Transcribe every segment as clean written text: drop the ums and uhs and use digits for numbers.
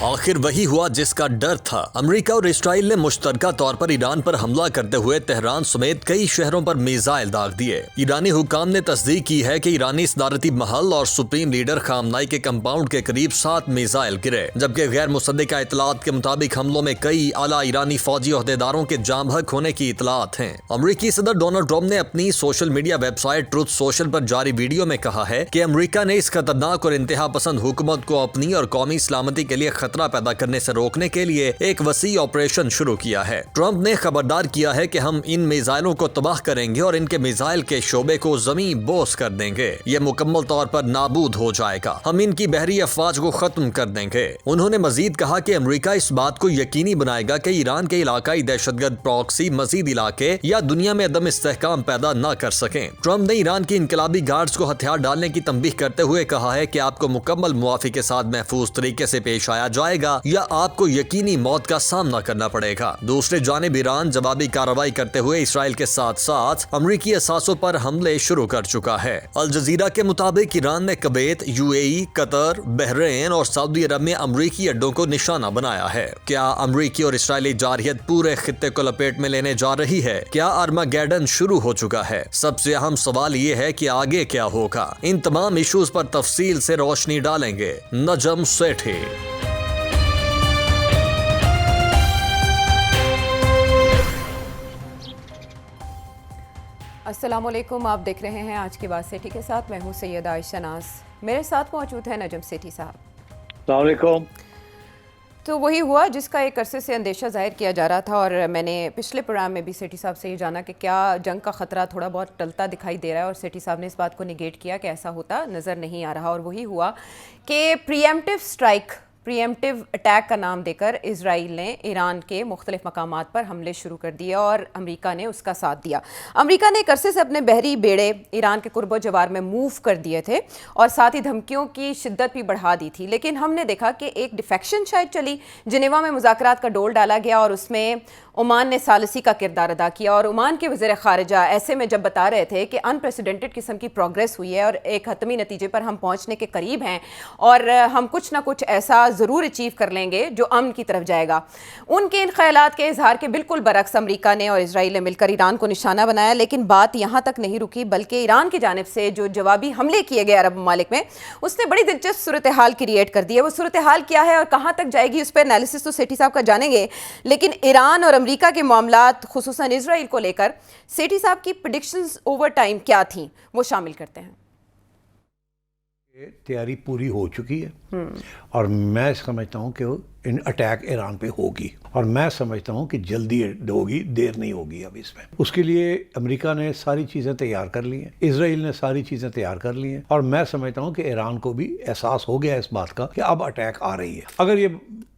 آخر وہی ہوا جس کا ڈر تھا۔ امریکہ اور اسرائیل نے مشترکہ طور پر ایران پر حملہ کرتے ہوئے تہران سمیت کئی شہروں پر میزائل داغ دیے۔ ایرانی حکام نے تصدیق کی ہے کہ ایرانی صدارتی محل اور سپریم لیڈر خامنائی کے کمپاؤنڈ کے قریب 7 میزائل گرے، جبکہ غیر مصدقہ اطلاعات کے مطابق حملوں میں کئی اعلیٰ ایرانی فوجی عہدیداروں کے جاں بحق ہونے کی اطلاعات ہیں۔ امریکی صدر ڈونلڈ ٹرمپ نے اپنی social media website truth social پر جاری ویڈیو میں کہا ہے کہ امریکہ نے اس خطرناک اور انتہا پسند حکومت کو اپنی اور قومی سلامتی کے لیے خطرہ پیدا کرنے سے روکنے کے لیے ایک وسیع آپریشن شروع کیا ہے۔ ٹرمپ نے خبردار کیا ہے کہ ہم ان میزائلوں کو تباہ کریں گے اور ان کے میزائل کے شعبے کو زمین بوس کر دیں گے۔ یہ مکمل طور پر نابود ہو جائے گا۔ ہم ان کی بحری افواج کو ختم کر دیں گے۔ انہوں نے مزید کہا کہ امریکہ اس بات کو یقینی بنائے گا کہ ایران کے علاقائی دہشت گرد پراکسی مزید علاقے یا دنیا میں عدم استحکام پیدا نہ کر سکیں۔ ٹرمپ نے ایران کی انقلابی گارڈز کو ہتھیار ڈالنے کی تنبیہ کرتے ہوئے کہا ہے کہ آپ کو مکمل موافی کے ساتھ محفوظ طریقے سے پیش آیا جائے گا یا آپ کو یقینی موت کا سامنا کرنا پڑے گا۔ دوسری جانب ایران جوابی کارروائی کرتے ہوئے اسرائیل کے ساتھ ساتھ امریکی اثاثوں پر حملے شروع کر چکا ہے۔ الجزیرہ کے مطابق ایران نے کویت، UAE، قطر، بحرین اور سعودی عرب میں امریکی اڈوں کو نشانہ بنایا ہے۔ کیا امریکی اور اسرائیلی جارحیت پورے خطے کو لپیٹ میں لینے جا رہی ہے؟ کیا ارماگیڈن شروع ہو چکا ہے؟ سب سے اہم سوال یہ ہے کہ آگے کیا ہوگا؟ ان تمام ایشوز پر تفصیل سے روشنی ڈالیں گے نجم سیٹھی۔ السلام علیکم، آپ دیکھ رہے ہیں آج کی بات سیٹھی کے ساتھ۔ میں ہوں سید عائشہ ناز، میرے ساتھ موجود ہے نجم سیٹھی صاحب۔ السلام علیکم۔ تو وہی ہوا جس کا ایک عرصے سے اندیشہ ظاہر کیا جا رہا تھا، اور میں نے پچھلے پروگرام میں بھی سیٹھی صاحب سے یہ جانا کہ کیا جنگ کا خطرہ تھوڑا بہت ٹلتا دکھائی دے رہا ہے، اور سیٹھی صاحب نے اس بات کو نیگیٹ کیا کہ ایسا ہوتا نظر نہیں آ رہا، اور وہی ہوا کہ پریمپٹیو سٹرائک، پریمپٹیو اٹیک کا نام دے کر اسرائیل نے ایران کے مختلف مقامات پر حملے شروع کر دیے اور امریکہ نے اس کا ساتھ دیا۔ امریکہ نے ایک عرصے سے اپنے بحری بیڑے ایران کے قرب و جوار میں موو کر دیے تھے اور ساتھ ہی دھمکیوں کی شدت بھی بڑھا دی تھی، لیکن ہم نے دیکھا کہ ایک ڈیفیکشن شاید چلی، جنیوا میں مذاکرات کا ڈول ڈالا گیا اور اس میں عمان نے ثالثی کا کردار ادا کیا، اور عمان کے وزیر خارجہ ایسے میں جب بتا رہے تھے کہ انپریسیڈنٹڈ قسم کی پروگریس ہوئی ہے اور ایک حتمی نتیجے پر ہم پہنچنے کے قریب ہیں اور ہم کچھ نہ کچھ ایسا ضرور اچیو کر لیں گے جو امن کی طرف جائے گا، ان کے ان خیالات کے اظہار کے بالکل برعکس امریکہ نے اور اسرائیل نے مل کر ایران کو نشانہ بنایا۔ لیکن بات یہاں تک نہیں رکی، بلکہ ایران کی جانب سے جو جوابی حملے کیے گئے عرب ممالک میں، اس نے بڑی دلچسپ صورتحال کریٹ کر دی ہے۔ وہ صورتحال کیا ہے اور کہاں تک جائے گی، اس پہ انالیسس تو سیٹھی صاحب کا جانیں گے، لیکن ایران اور امریکہ کے معاملات خصوصاً اسرائیل کو لے کر سیٹھی صاحب کی پریڈکشنز اوور ٹائم کیا تھیں، وہ شامل کرتے ہیں۔ تیاری پوری ہو چکی ہے اور میں سمجھتا ہوں کہ اٹیک ایران پہ ہوگی، اور میں سمجھتا ہوں کہ جلدی ہوگی، دیر نہیں ہوگی اب اس میں۔ اس کے لیے امریکہ نے ساری چیزیں تیار کر لی ہیں، اسرائیل نے ساری چیزیں تیار کر لی ہیں، اور میں سمجھتا ہوں کہ ایران کو بھی احساس ہو گیا اس بات کا کہ اب اٹیک آ رہی ہے۔ اگر یہ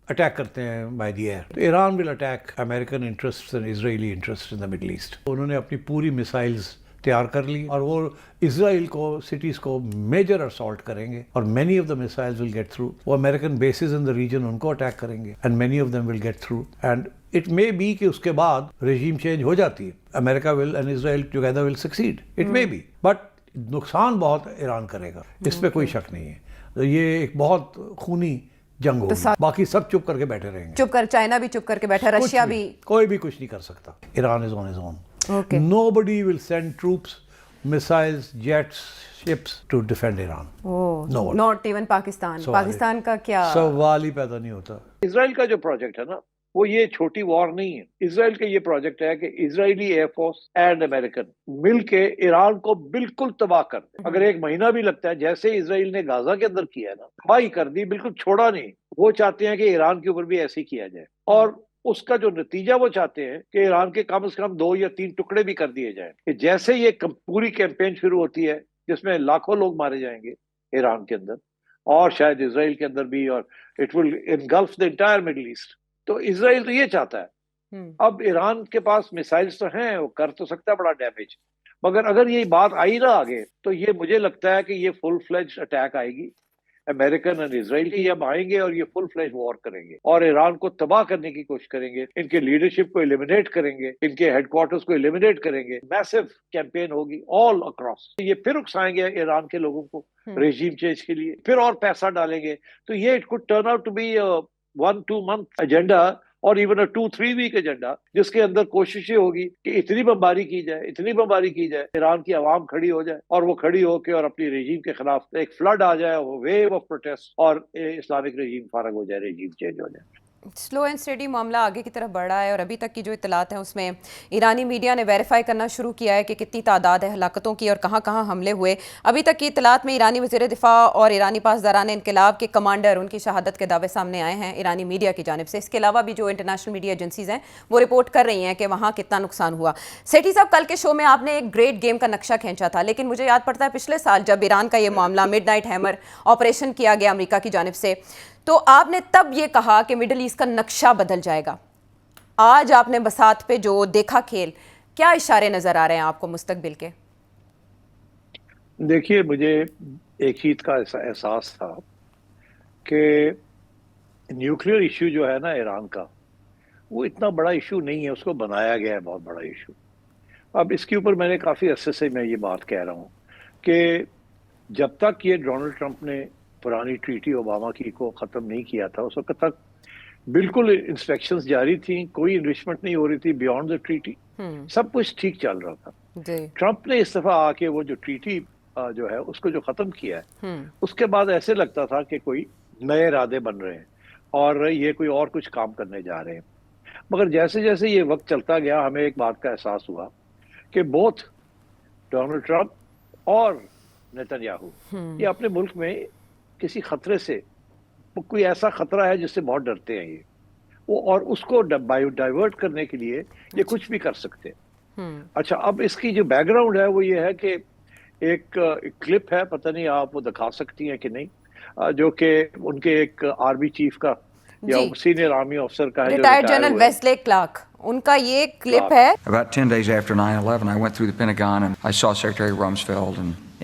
اٹیک کرتے ہیں بائی دی ایئر تو Iran will attack American interest and Israeli interest in the middle east. انہوں نے اپنی پوری میسائلز تیار کر لی اور وہ اسرائیل کو سٹیز کو میجر اسالٹ کریں گے، اور many of the missiles will get through. وہ American bases in the region ان کو اٹیک کریں گے and many of them will get through, and it may be کہ اس کے بعد رجیم چینج ہو جاتی ہے، امریکہ will and Israel together will succeed, it may be, but نقصان بہت ایران کرے گا، اس پہ کوئی شک نہیں ہے۔ یہ ایک بہت خونی جنگ ہوگی، باقی سب چپ کر کے بیٹھے رہیں گے، چپ کر، چائنا بھی چپ کر کے بیٹھا، رشیا بھی، کوئی بھی کچھ نہیں کر سکتا۔ Iran is on his own, nobody will send troops, missiles, jets, ships to defend Iran. not even Pakistan. Pakistan کا کیا سوال ہی پیدا نہیں ہوتا۔ اسرائیل کا جو پروجیکٹ ہے نا، وہ یہ چھوٹی وار نہیں ہے۔ اسرائیل کا یہ پروجیکٹ ہے کہ اسرائیلی ایئر فورس اینڈ امریکن مل کے ایران کو بالکل تباہ کر دیں۔ اگر ایک مہینہ بھی لگتا ہے، جیسے اسرائیل نے غزہ کے اندر کیا ہے نا، تباہی کر دی، بالکل چھوڑا نہیں۔ وہ چاہتے ہیں کہ ایران کے اوپر بھی ایسے ہی کیا جائے، اور اس کا جو نتیجہ وہ چاہتے ہیں کہ ایران کے کم از کم 2 یا 3 ٹکڑے بھی کر دیے جائیں، کہ جیسے یہ پوری کیمپین شروع ہوتی ہے جس میں لاکھوں لوگ مارے جائیں گے ایران کے اندر اور شاید اسرائیل کے اندر بھی، اور it will engulf the entire middle east. تو اسرائیل تو یہ چاہتا ہے۔ اب ایران کے پاس میسائلز تو ہیں، وہ کر تو سکتا ہے بڑا ڈیمیج، مگر اگر یہ بات آئی نہ آگے تو یہ مجھے لگتا ہے کہ یہ فل فلیج اٹیک آئے گی امریکن اور اسرائیل کی، اب آئیں گے اور یہ فل فلیج وار کریں گے اور ایران کو تباہ کرنے کی کوشش کریں گے، ان کے لیڈرشپ کو ایلیمینیٹ کریں گے، ان کے ہیڈ کوارٹرز کو ایلیمینیٹ کریں گے۔ میسو کیمپین ہوگی آل اکراس۔ یہ پھر اکسائیں گے ایران کے لوگوں کو ریجیم چینج کے لیے، پھر اور پیسہ ڈالیں گے، تو یہ it could turn out to be 1-2 month agenda اور ایون 2-3 week ایجنڈا جس کے اندر کوششیں ہوگی کہ اتنی بمباری کی جائے ایران کی عوام کھڑی ہو جائے اور وہ کھڑی ہو کے اور اپنی رجیم کے خلاف ایک فلڈ آ جائے, وہ ویو آف پروٹیسٹ اور اسلامک رجیم فارغ ہو جائے, رجیم چینج ہو جائے. سلو اینڈ اسٹڈی معاملہ آگے کی طرف بڑھ رہا ہے اور ابھی تک کی جو اطلاعات ہیں اس میں ایرانی میڈیا نے ویریفائی کرنا شروع کیا ہے کہ کتنی تعداد ہے ہلاکتوں کی اور کہاں کہاں حملے ہوئے. ابھی تک کی اطلاعات میں ایرانی وزیر دفاع اور ایرانی پاسداران انقلاب کے کمانڈر ان کی شہادت کے دعوے سامنے آئے ہیں ایرانی میڈیا کی جانب سے. اس کے علاوہ بھی جو انٹرنیشنل میڈیا ایجنسیز ہیں وہ رپورٹ کر رہی ہیں کہ وہاں کتنا نقصان ہوا. سیٹھی صاحب, کل کے شو میں آپ نے ایک گریٹ گیم کا نقشہ کھینچا تھا, لیکن مجھے یاد پڑتا ہے پچھلے سال جب ایران کا یہ معاملہ مڈ نائٹ ہیمر آپریشن کیا گیا امریکہ کی جانب سے, تو آپ نے تب یہ کہا کہ مڈل ایسٹ کا نقشہ بدل جائے گا. آج آپ نے بساط پہ جو دیکھا کھیل, کیا اشارے نظر آ رہے ہیں آپ کو مستقبل کے؟ دیکھیے, مجھے ایک چیز کا احساس تھا کہ نیوکلیئر ایشو جو ہے نا ایران کا, وہ اتنا بڑا ایشو نہیں ہے, اس کو بنایا گیا ہے بہت بڑا ایشو. اب اس کے اوپر میں نے کافی عرصے سے میں یہ بات کہہ رہا ہوں کہ جب تک یہ ڈونلڈ ٹرمپ نے پرانی ٹریٹی اوباما کی کو ختم نہیں کیا تھا, اس وقت تک بالکل انسپیکشنز جاری تھیں, کوئی انریچمنٹ نہیں ہو رہی تھی بیونڈ دا ٹریٹی, سب کچھ ٹھیک چل رہا تھا. ٹرمپ نے اس دفعہ آ کے وہ جو ٹریٹی جو ہے اس کو جو ختم کیا ہے, اس کے بعد ایسے لگتا تھا کہ کوئی نئے ارادے بن رہے ہیں اور یہ کوئی اور کچھ کام کرنے جا رہے ہیں. مگر جیسے جیسے یہ وقت چلتا گیا, ہمیں ایک بات کا احساس ہوا کہ بوتھ ڈونلڈ ٹرمپ اور نیتن یاہو یہ اپنے ملک میں کسی خطرے سے, کوئی ایسا خطرہ ہے جس سے بہت ڈرتے ہیں یہ, وہ اور اس کو ڈائیورٹ کرنے کے لیے یہ کچھ بھی کر سکتے ہیں. اچھا, اب اس کی جو بیک گراؤنڈ ہے وہ یہ ہے کہ ایک کلپ ہے, پتہ نہیں آپ وہ دکھا سکتی ہیں کہ نہیں, جو کہ ان کے ایک آرمی چیف کا یا سینئر آرمی افسر کا ہے, ریٹائرڈ جنرل ویسلے کلارک, ان کا یہ کلپ ہے. About 10 days after 9/11, I went through the Pentagon and I saw Secretary Rumsfeld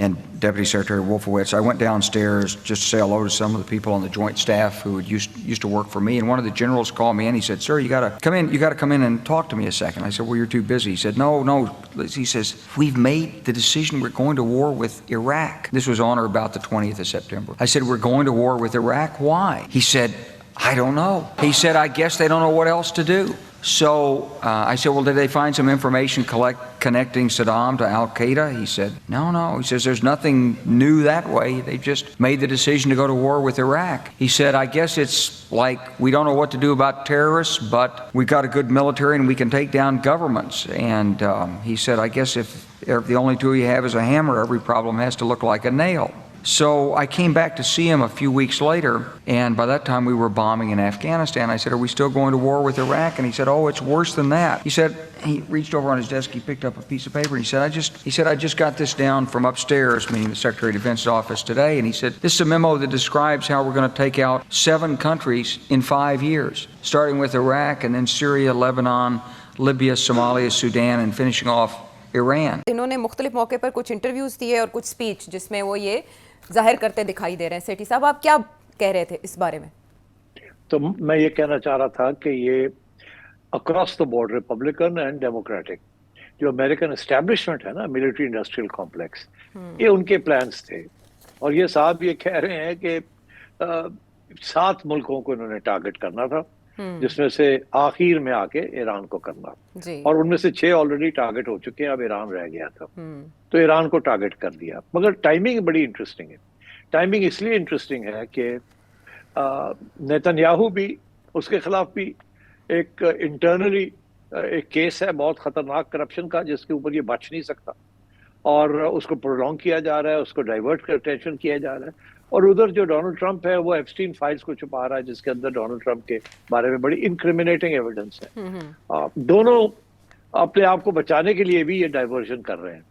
and Deputy Secretary Wolfowitz. I went downstairs just to say hello to some of the people on the Joint Staff who used to work for me. And one of the generals called me in. He said, "Sir, you got to come in and talk to me a second." I said, "Well, you're too busy." He said, No. He says, "We've made the decision. We're going to war with Iraq." This was on or about the 20th of September. I said, "We're going to war with Iraq. Why?" He said, "I don't know." He said, "I guess they don't know what else to do." So I said, "Well, did they find some information connecting Saddam to Al-Qaeda?" He said, No. He says, "There's nothing new that way. They just made the decision to go to war with Iraq." He said, "I guess it's like we don't know what to do about terrorists, but we've got a good military and we can take down governments." And he said, "I guess if the only tool you have is a hammer, every problem has to look like a nail." So I came back to see him a few weeks later, and by that time we were bombing in Afghanistan. I said, "Are we still going to war with Iraq?" And he said, "Oh, it's worse than that." He said, he reached over on his desk, he picked up a piece of paper, and he said, "I just got this down from upstairs," meaning the Secretary of Defense's office today, and he said, "This is a memo that describes how we're going to take out 7 countries in 5 years, starting with Iraq and then Syria, Lebanon, Libya, Somalia, Sudan, and finishing off Iran." انہوں نے مختلف موقع پر کچھ interviews دیے اور کچھ speech جس میں وہ یہ ظاہر کرتے دکھائی دے رہے ہیں. سیٹھی صاحب, آپ کیا کہہ رہے تھے اس بارے میں؟ تو میں یہ کہنا چاہ رہا تھا کہ یہ across the board Republican and democratic جو امریکن اسٹیبلشمنٹ ہے نا, ملٹری انڈسٹریل کمپلیکس, یہ ان کے پلانس تھے. اور یہ صاحب یہ کہہ رہے ہیں کہ 7 ملکوں کو انہوں نے ٹارگٹ کرنا تھا, جس میں سے آخر میں آ کے ایران کو کرنا, اور ان میں سے 6 آلریڈی ٹارگٹ ہو چکے ہیں, اب ایران رہ گیا تھا, تو ایران کو ٹارگٹ کر دیا. مگر ٹائمنگ بڑی انٹرسٹنگ ہے. ٹائمنگ اس لیے انٹرسٹنگ ہے کہ نیتن یاہو بھی, اس کے خلاف بھی ایک انٹرنلی ایک کیس ہے بہت خطرناک کرپشن کا, جس کے اوپر یہ بچ نہیں سکتا, اور اس کو پرولونگ کیا جا رہا ہے, اس کو ڈائیورٹ کر ٹینشن کیا جا رہا ہے. اور ادھر جو ڈونلڈ ٹرمپ ہے وہ ایپسٹین فائلز کو چھپا رہا ہے, جس کے اندر ڈونلڈ ٹرمپ کے بارے میں بڑی انکریمنیٹنگ ایویڈنس ہے. دونوں اپنے آپ کو بچانے کے لیے بھی یہ ڈائیورژن کر رہے ہیں,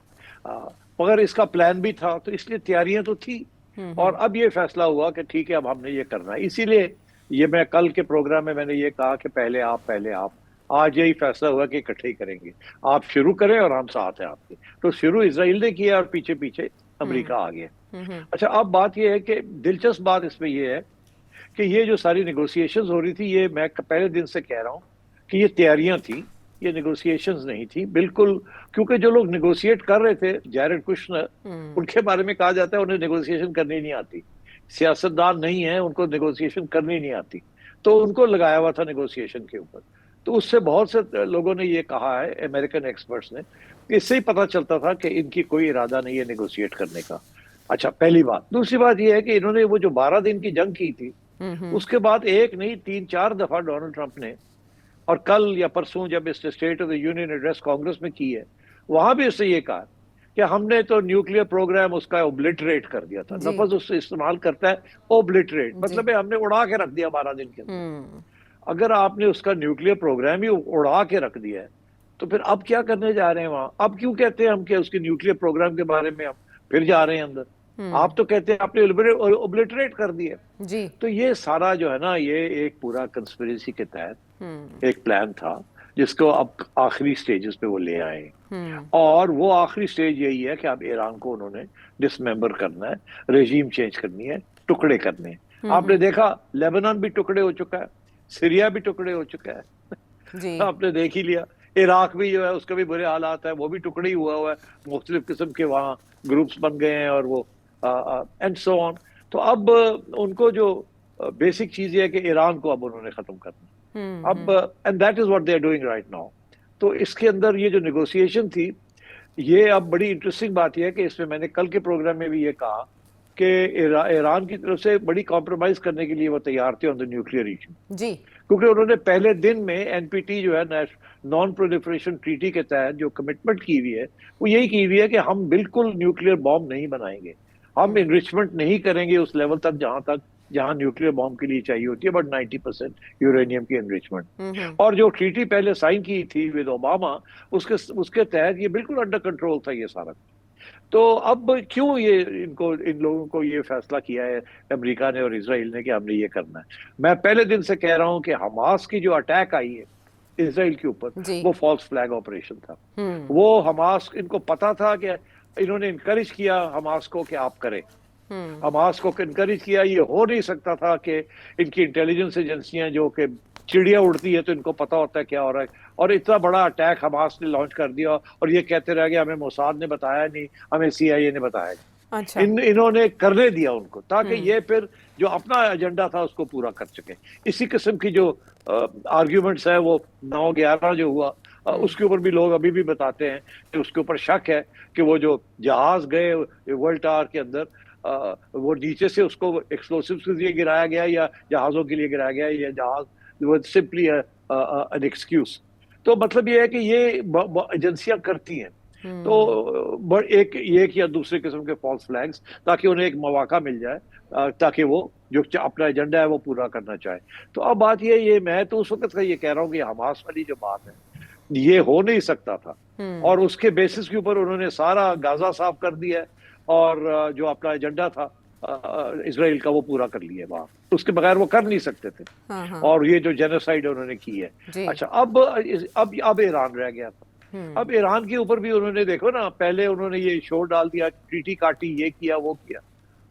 مگر اس کا پلان بھی تھا, تو اس لیے تیاریاں تو تھی, اور اب یہ فیصلہ ہوا کہ ٹھیک ہے اب ہم نے یہ کرنا ہے. اسی لیے یہ میں کل کے پروگرام میں نے یہ کہا کہ پہلے آپ آج یہی فیصلہ ہوا کہ اکٹھے ہی کریں گے, آپ شروع کریں اور ہم ساتھ ہیں آپ کے. تو شروع اسرائیل نے کیا اور پیچھے پیچھے امریکہ آ گیا. اچھا, اب بات یہ ہے کہ دلچسپ بات اس میں یہ ہے کہ یہ جو ساری نیگوسیشنز ہو رہی تھی, یہ میں پہلے دن سے کہہ رہا ہوں کہ یہ تیاریاں تھیں, یہ نیگوسیشنز نہیں تھی بالکل. کیونکہ جو لوگ نیگوشیٹ کر رہے تھے, جیرڈ کشنر, ان کے بارے میں کہا جاتا ہے انہیں نیگوسیشن کرنی نہیں آتی, سیاستدان نہیں ہیں, ان کو نیگوسیشن کرنی نہیں آتی. تو ان کو لگایا ہوا تھا نیگوسیشن کے اوپر. تو اس سے بہت سے لوگوں نے یہ کہا ہے, امریکن ایکسپرٹس نے, اس سے ہی پتہ چلتا تھا کہ ان کی کوئی ارادہ نہیں ہے نیگوشیٹ کرنے کا. اچھا, پہلی بات. دوسری بات یہ ہے کہ انہوں نے وہ جو 12 دن کی جنگ کی تھی, اس کے بعد ایک نہیں 3-4 دفعہ ڈونلڈ ٹرمپ نے, اور کل یا پرسوں جب اس نے state of the union address Congress میں کی ہے, وہاں بھی اس نے یہ کہا کہ ہم نے تو نیوکلیئر پروگرام اس کا اوبلیٹریٹ کر دیا تھا. لفظ اس سے استعمال کرتا ہے اوبلیٹریٹ, مطلب ہے ہم نے اڑا کے رکھ دیا 12 دن کے اندر. اگر آپ نے اس کا نیوکلیئر پروگرام ہی اڑا کے رکھ دیا ہے تو پھر اب کیا کرنے جا رہے ہیں وہاں؟ اب کیوں کہتے ہیں ہم کہ اس کے نیوکلیئر پروگرام کے بارے میں ہم پھر جا رہے ہیں اندر؟ آپ تو کہتے ہیں آپ نے اوبلیٹریٹ کر دیا جی. تو یہ سارا جو ہے نا, یہ ایک پورا کنسپریسی کے تحت ایک پلان تھا جس کو اب آخری سٹیجز پہ وہ لے آئے ہیں. اور وہ آخری سٹیج یہی ہے کہ اب ایران کو انہوں نے ڈس ممبر کرنا ہے, رجیم چینج کرنی ہے, ٹکڑے کرنے ہیں. آپ نے دیکھا لیبنان بھی ٹکڑے ہو چکا ہے, سیریا بھی ٹکڑے ہو چکا ہے, آپ نے دیکھ ہی لیا. عراق بھی جو ہے اس کا بھی برے حالات ہے, وہ بھی ٹکڑے ہی ہوا ہے, مختلف قسم کے وہاں گروپس بن گئے ہیں اور وہ اینڈ سو آن. تو اب ان کو جو بیسک چیز یہ ہے کہ ایران کو اب انہوں نے ختم کرنا اب, and that is what they are doing right now. تو اس کے اندر یہ جو نیگوسیشن تھی, یہ اب بڑی انٹرسٹنگ بات یہ ہے کہ اس میں میں نے کل کے پروگرام میں بھی یہ کہا کہ ایران کی طرف سے بڑی کمپرومائز کرنے کے لیے وہ تیار تھے آن دا نیوکلیئر ایشو جی, کیونکہ انہوں نے پہلے دن میں این پی ٹی جو ہے نان پرولیفریشن ٹریٹی کے تحت جو کمٹمنٹ کی ہوئی ہے وہ یہی کی ہوئی ہے کہ ہم بالکل نیوکلیئر بام نہیں بنائیں گے, ہم انریچمنٹ نہیں کریں گے اس لیول تک جہاں نیوکلیئر بام کے لیے چاہیے ہوتی ہے, بٹ 90% یورینیم کی انریچمنٹ. اور جو ٹریٹی پہلے سائن کی تھی ود اوباما, اس کے تحت یہ بالکل انڈر کنٹرول تھا یہ سارا. تو اب کیوں یہ ان لوگوں کو یہ فیصلہ کیا ہے امریکہ نے اور اسرائیل نے کہ ہم نے یہ کرنا ہے؟ میں پہلے دن سے کہہ رہا ہوں کہ حماس کی جو اٹیک آئی ہے اسرائیل کے اوپر وہ فالس فلیگ آپریشن تھا. وہ حماس, ان کو پتا تھا کہ انہوں نے انکریج کیا حماس کو کہ آپ کریں, حماس کو انکریج کیا. یہ ہو نہیں سکتا تھا کہ ان کی انٹیلیجنس ایجنسیاں جو کہ چڑیا اڑتی ہے تو ان کو پتا ہوتا ہے کیا ہو رہا ہے, اور اتنا بڑا اٹیک حماس نے لانچ کر دیا اور یہ کہتے رہ گئے ہمیں موساد نے بتایا نہیں, ہمیں سی آئی اے نے بتایا نہیں. انہوں نے کرنے دیا ان کو تاکہ یہ پھر جو اپنا ایجنڈا تھا اس کو پورا کر سکے. اسی قسم کی جو آرگیومنٹس ہے وہ 9/11 جو ہوا اس کے اوپر بھی لوگ ابھی بھی بتاتے ہیں کہ اس کے اوپر شک ہے کہ وہ جو جہاز گئے ورلڈ ٹاور کے اندر, وہ نیچے سے اس کو ایکسپلوسیوز کے لیے گرایا گیا یا جہازوں کے لیے گرایا گیا, یا جہاز وہ سمپلی این ایکسکیوز. تو مطلب یہ ہے کہ یہ ایجنسیاں کرتی ہیں تو ایک یا دوسرے قسم کے فالس فلیگز تاکہ انہیں ایک مواقع مل جائے تاکہ وہ جو اپنا ایجنڈا ہے وہ پورا کرنا چاہے. تو اب بات یہ میں تو اس وقت کا یہ کہہ رہا ہوں کہ حماس والی جو بات ہے یہ ہو نہیں سکتا تھا, اور اس کے بیسس کے اوپر انہوں نے سارا غازہ صاف کر دیا اور جو اپنا ایجنڈا تھا اسرائیل کا وہ پورا کر لیا وہاں, اس کے بغیر وہ کر نہیں سکتے تھے. اور یہ جو جینوسائیڈ انہوں نے کی ہے. اچھا, اب ایران رہ گیا تھا. اب ایران کے اوپر بھی انہوں نے دیکھو نا, پہلے انہوں نے یہ شور ڈال دیا, ٹریٹی کاٹی, یہ کیا وہ کیا.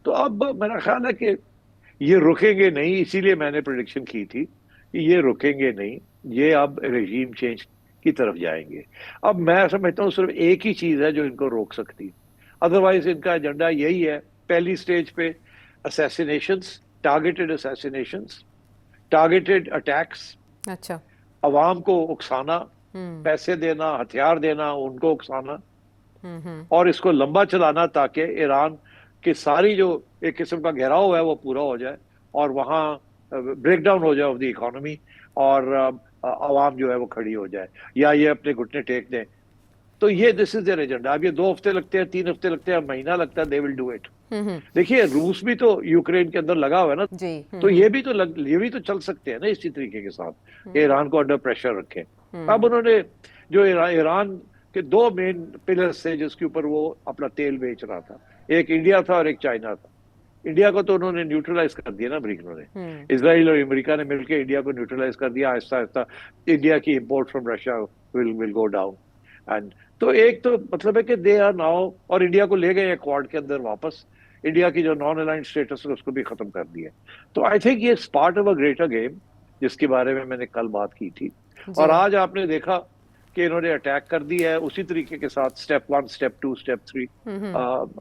تو اب میرا خیال ہے کہ یہ رکیں گے نہیں, اسی لیے میں نے پریڈکشن کی تھی کہ یہ رکیں گے نہیں, یہ اب رجیم چینج کی طرف جائیں گے. اب میں سمجھتا ہوں صرف ایک ہی چیز ہے جو ان کو روک سکتی ہے, ادروائز ان کا ایجنڈا یہی ہے. پہلی سٹیج پہ اسیسینیشنز, ٹارگیٹڈ اسیسینیشنز, ٹارگیٹڈ اٹیکس, اچھا, عوام کو اکسانا, پیسے دینا, ہتھیار دینا, ان کو اکسانا, اور اس کو لمبا چلانا تاکہ ایران کی ساری جو ایک قسم کا گھیراؤ ہے وہ پورا ہو جائے اور وہاں بریک ڈاؤن ہو جائے آف دی اکانومی, اور عوام جو ہے وہ کھڑی ہو جائے یا یہ اپنے گھٹنے ٹیک دیں. تو یہ دس از دیئر ایجنڈا. اب یہ 2 ہفتے لگتے ہیں, 3 ہفتے لگتے ہیں, مہینہ لگتا ہے, دے ول ڈو اٹ. دیکھیے روس بھی تو یوکرین کے اندر لگا ہوا ہے نا, تو یہ بھی تو چل سکتے ہیں نا اسی طریقے کے ساتھ کہ ایران کو انڈر پریشر رکھیں. اب انہوں نے جو ایران کے 2 مین پلرز تھے جس کے اوپر وہ اپنا تیل بیچ رہا تھا, ایک انڈیا تھا اور ایک چائنا تھا. انڈیا کو تو انہوں نے نیوٹرلائز کر دیا نا امریکنوں نے, اسرائیل اور امریکہ نے مل کے انڈیا کو نیوٹرلائز کر دیا. آہستہ آہستہ انڈیا کی import from Russia will go down. And تو ایک تو مطلب ہے کہ دے آر ناؤ, اور انڈیا کو لے گئے کوارڈ کے اندر واپس, انڈیا کی جو نان الائنڈ اسٹیٹس ہے اس کو بھی ختم کر دیا. تو آئی تھنک یہ part of a greater game جس کے بارے میں نے کل بات کی تھی. اور آج آپ نے دیکھا کہ انہوں نے اٹیک کر دی ہے اسی طریقے کے ساتھ, سٹیپ 1, سٹیپ 2, سٹیپ 3,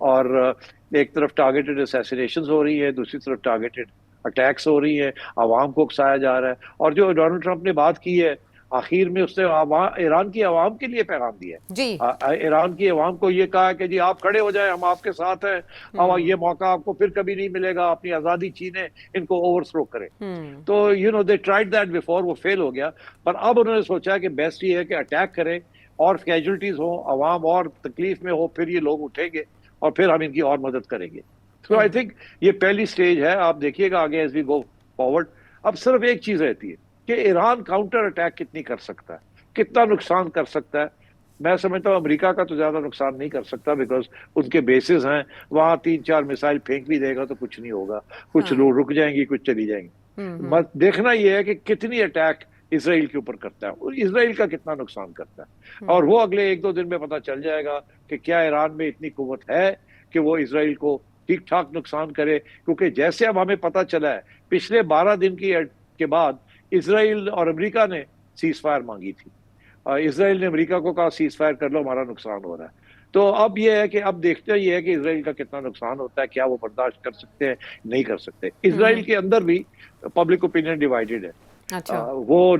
اور ایک طرف ٹارگیٹڈ اسیسینیشنز ہو رہی ہے, دوسری طرف ٹارگیٹڈ اٹیکس ہو رہی ہیں, عوام کو اکسایا جا رہا ہے. اور جو ڈونلڈ ٹرمپ نے بات کی ہے آخر میں, اس نے ایران کی عوام کے لیے پیغام دیا ہے. جی ایران کی عوام کو یہ کہا کہ جی آپ کھڑے ہو جائیں, ہم آپ کے ساتھ ہیں, اور یہ موقع آپ کو پھر کبھی نہیں ملے گا, اپنی آزادی چھینے, ان کو اوور تھرو کریں. تو دے ٹرائیڈ دیٹ بیفور, وہ فیل ہو گیا. پر اب انہوں نے سوچا کہ بیسٹ یہ ہے کہ اٹیک کریں اور کیجولٹیز ہوں, عوام اور تکلیف میں ہو, پھر یہ لوگ اٹھیں گے اور پھر ہم ان کی اور مدد کریں گے. تو آئی تھنک یہ پہلی سٹیج ہے. آپ دیکھیے گا آگے ایز وی گو فارورڈ. اب صرف ایک چیز رہتی ہے کہ ایران کاؤنٹر اٹیک کتنی کر سکتا ہے, کتنا نقصان کر سکتا ہے. میں سمجھتا ہوں امریکہ کا تو زیادہ نقصان نہیں کر سکتا, بیکاز ان کے بیسز ہیں وہاں, 3-4 میسائل پھینک بھی دے گا تو کچھ نہیں ہوگا, کچھ لوگ رک جائیں گی, کچھ چلی جائیں گی. دیکھنا یہ ہے کہ کتنی اٹیک اسرائیل کے اوپر کرتا ہے اور اسرائیل کا کتنا نقصان کرتا ہے. اور وہ اگلے 1-2 دن میں پتہ چل جائے گا کہ کیا ایران میں اتنی قوت ہے کہ وہ اسرائیل کو ٹھیک ٹھاک نقصان کرے. کیونکہ جیسے اب ہمیں پتہ چلا ہے پچھلے 12 دن کے بعد اسرائیل اور امریکہ نے سیز فائر مانگی تھی. اسرائیل نے امریکہ کو کہا سیز فائر کر لو, ہمارا نقصان ہو رہا ہے. تو اب یہ ہے کہ اب دیکھتے یہ ہے کہ اسرائیل کا کتنا نقصان ہوتا ہے, کیا وہ برداشت کر سکتے ہیں, نہیں کر سکتے. اسرائیل کے اندر بھی پبلک اوپینین ڈیوائیڈڈ ہے. وہ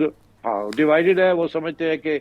ڈیوائیڈڈ ہے, وہ سمجھتے ہیں کہ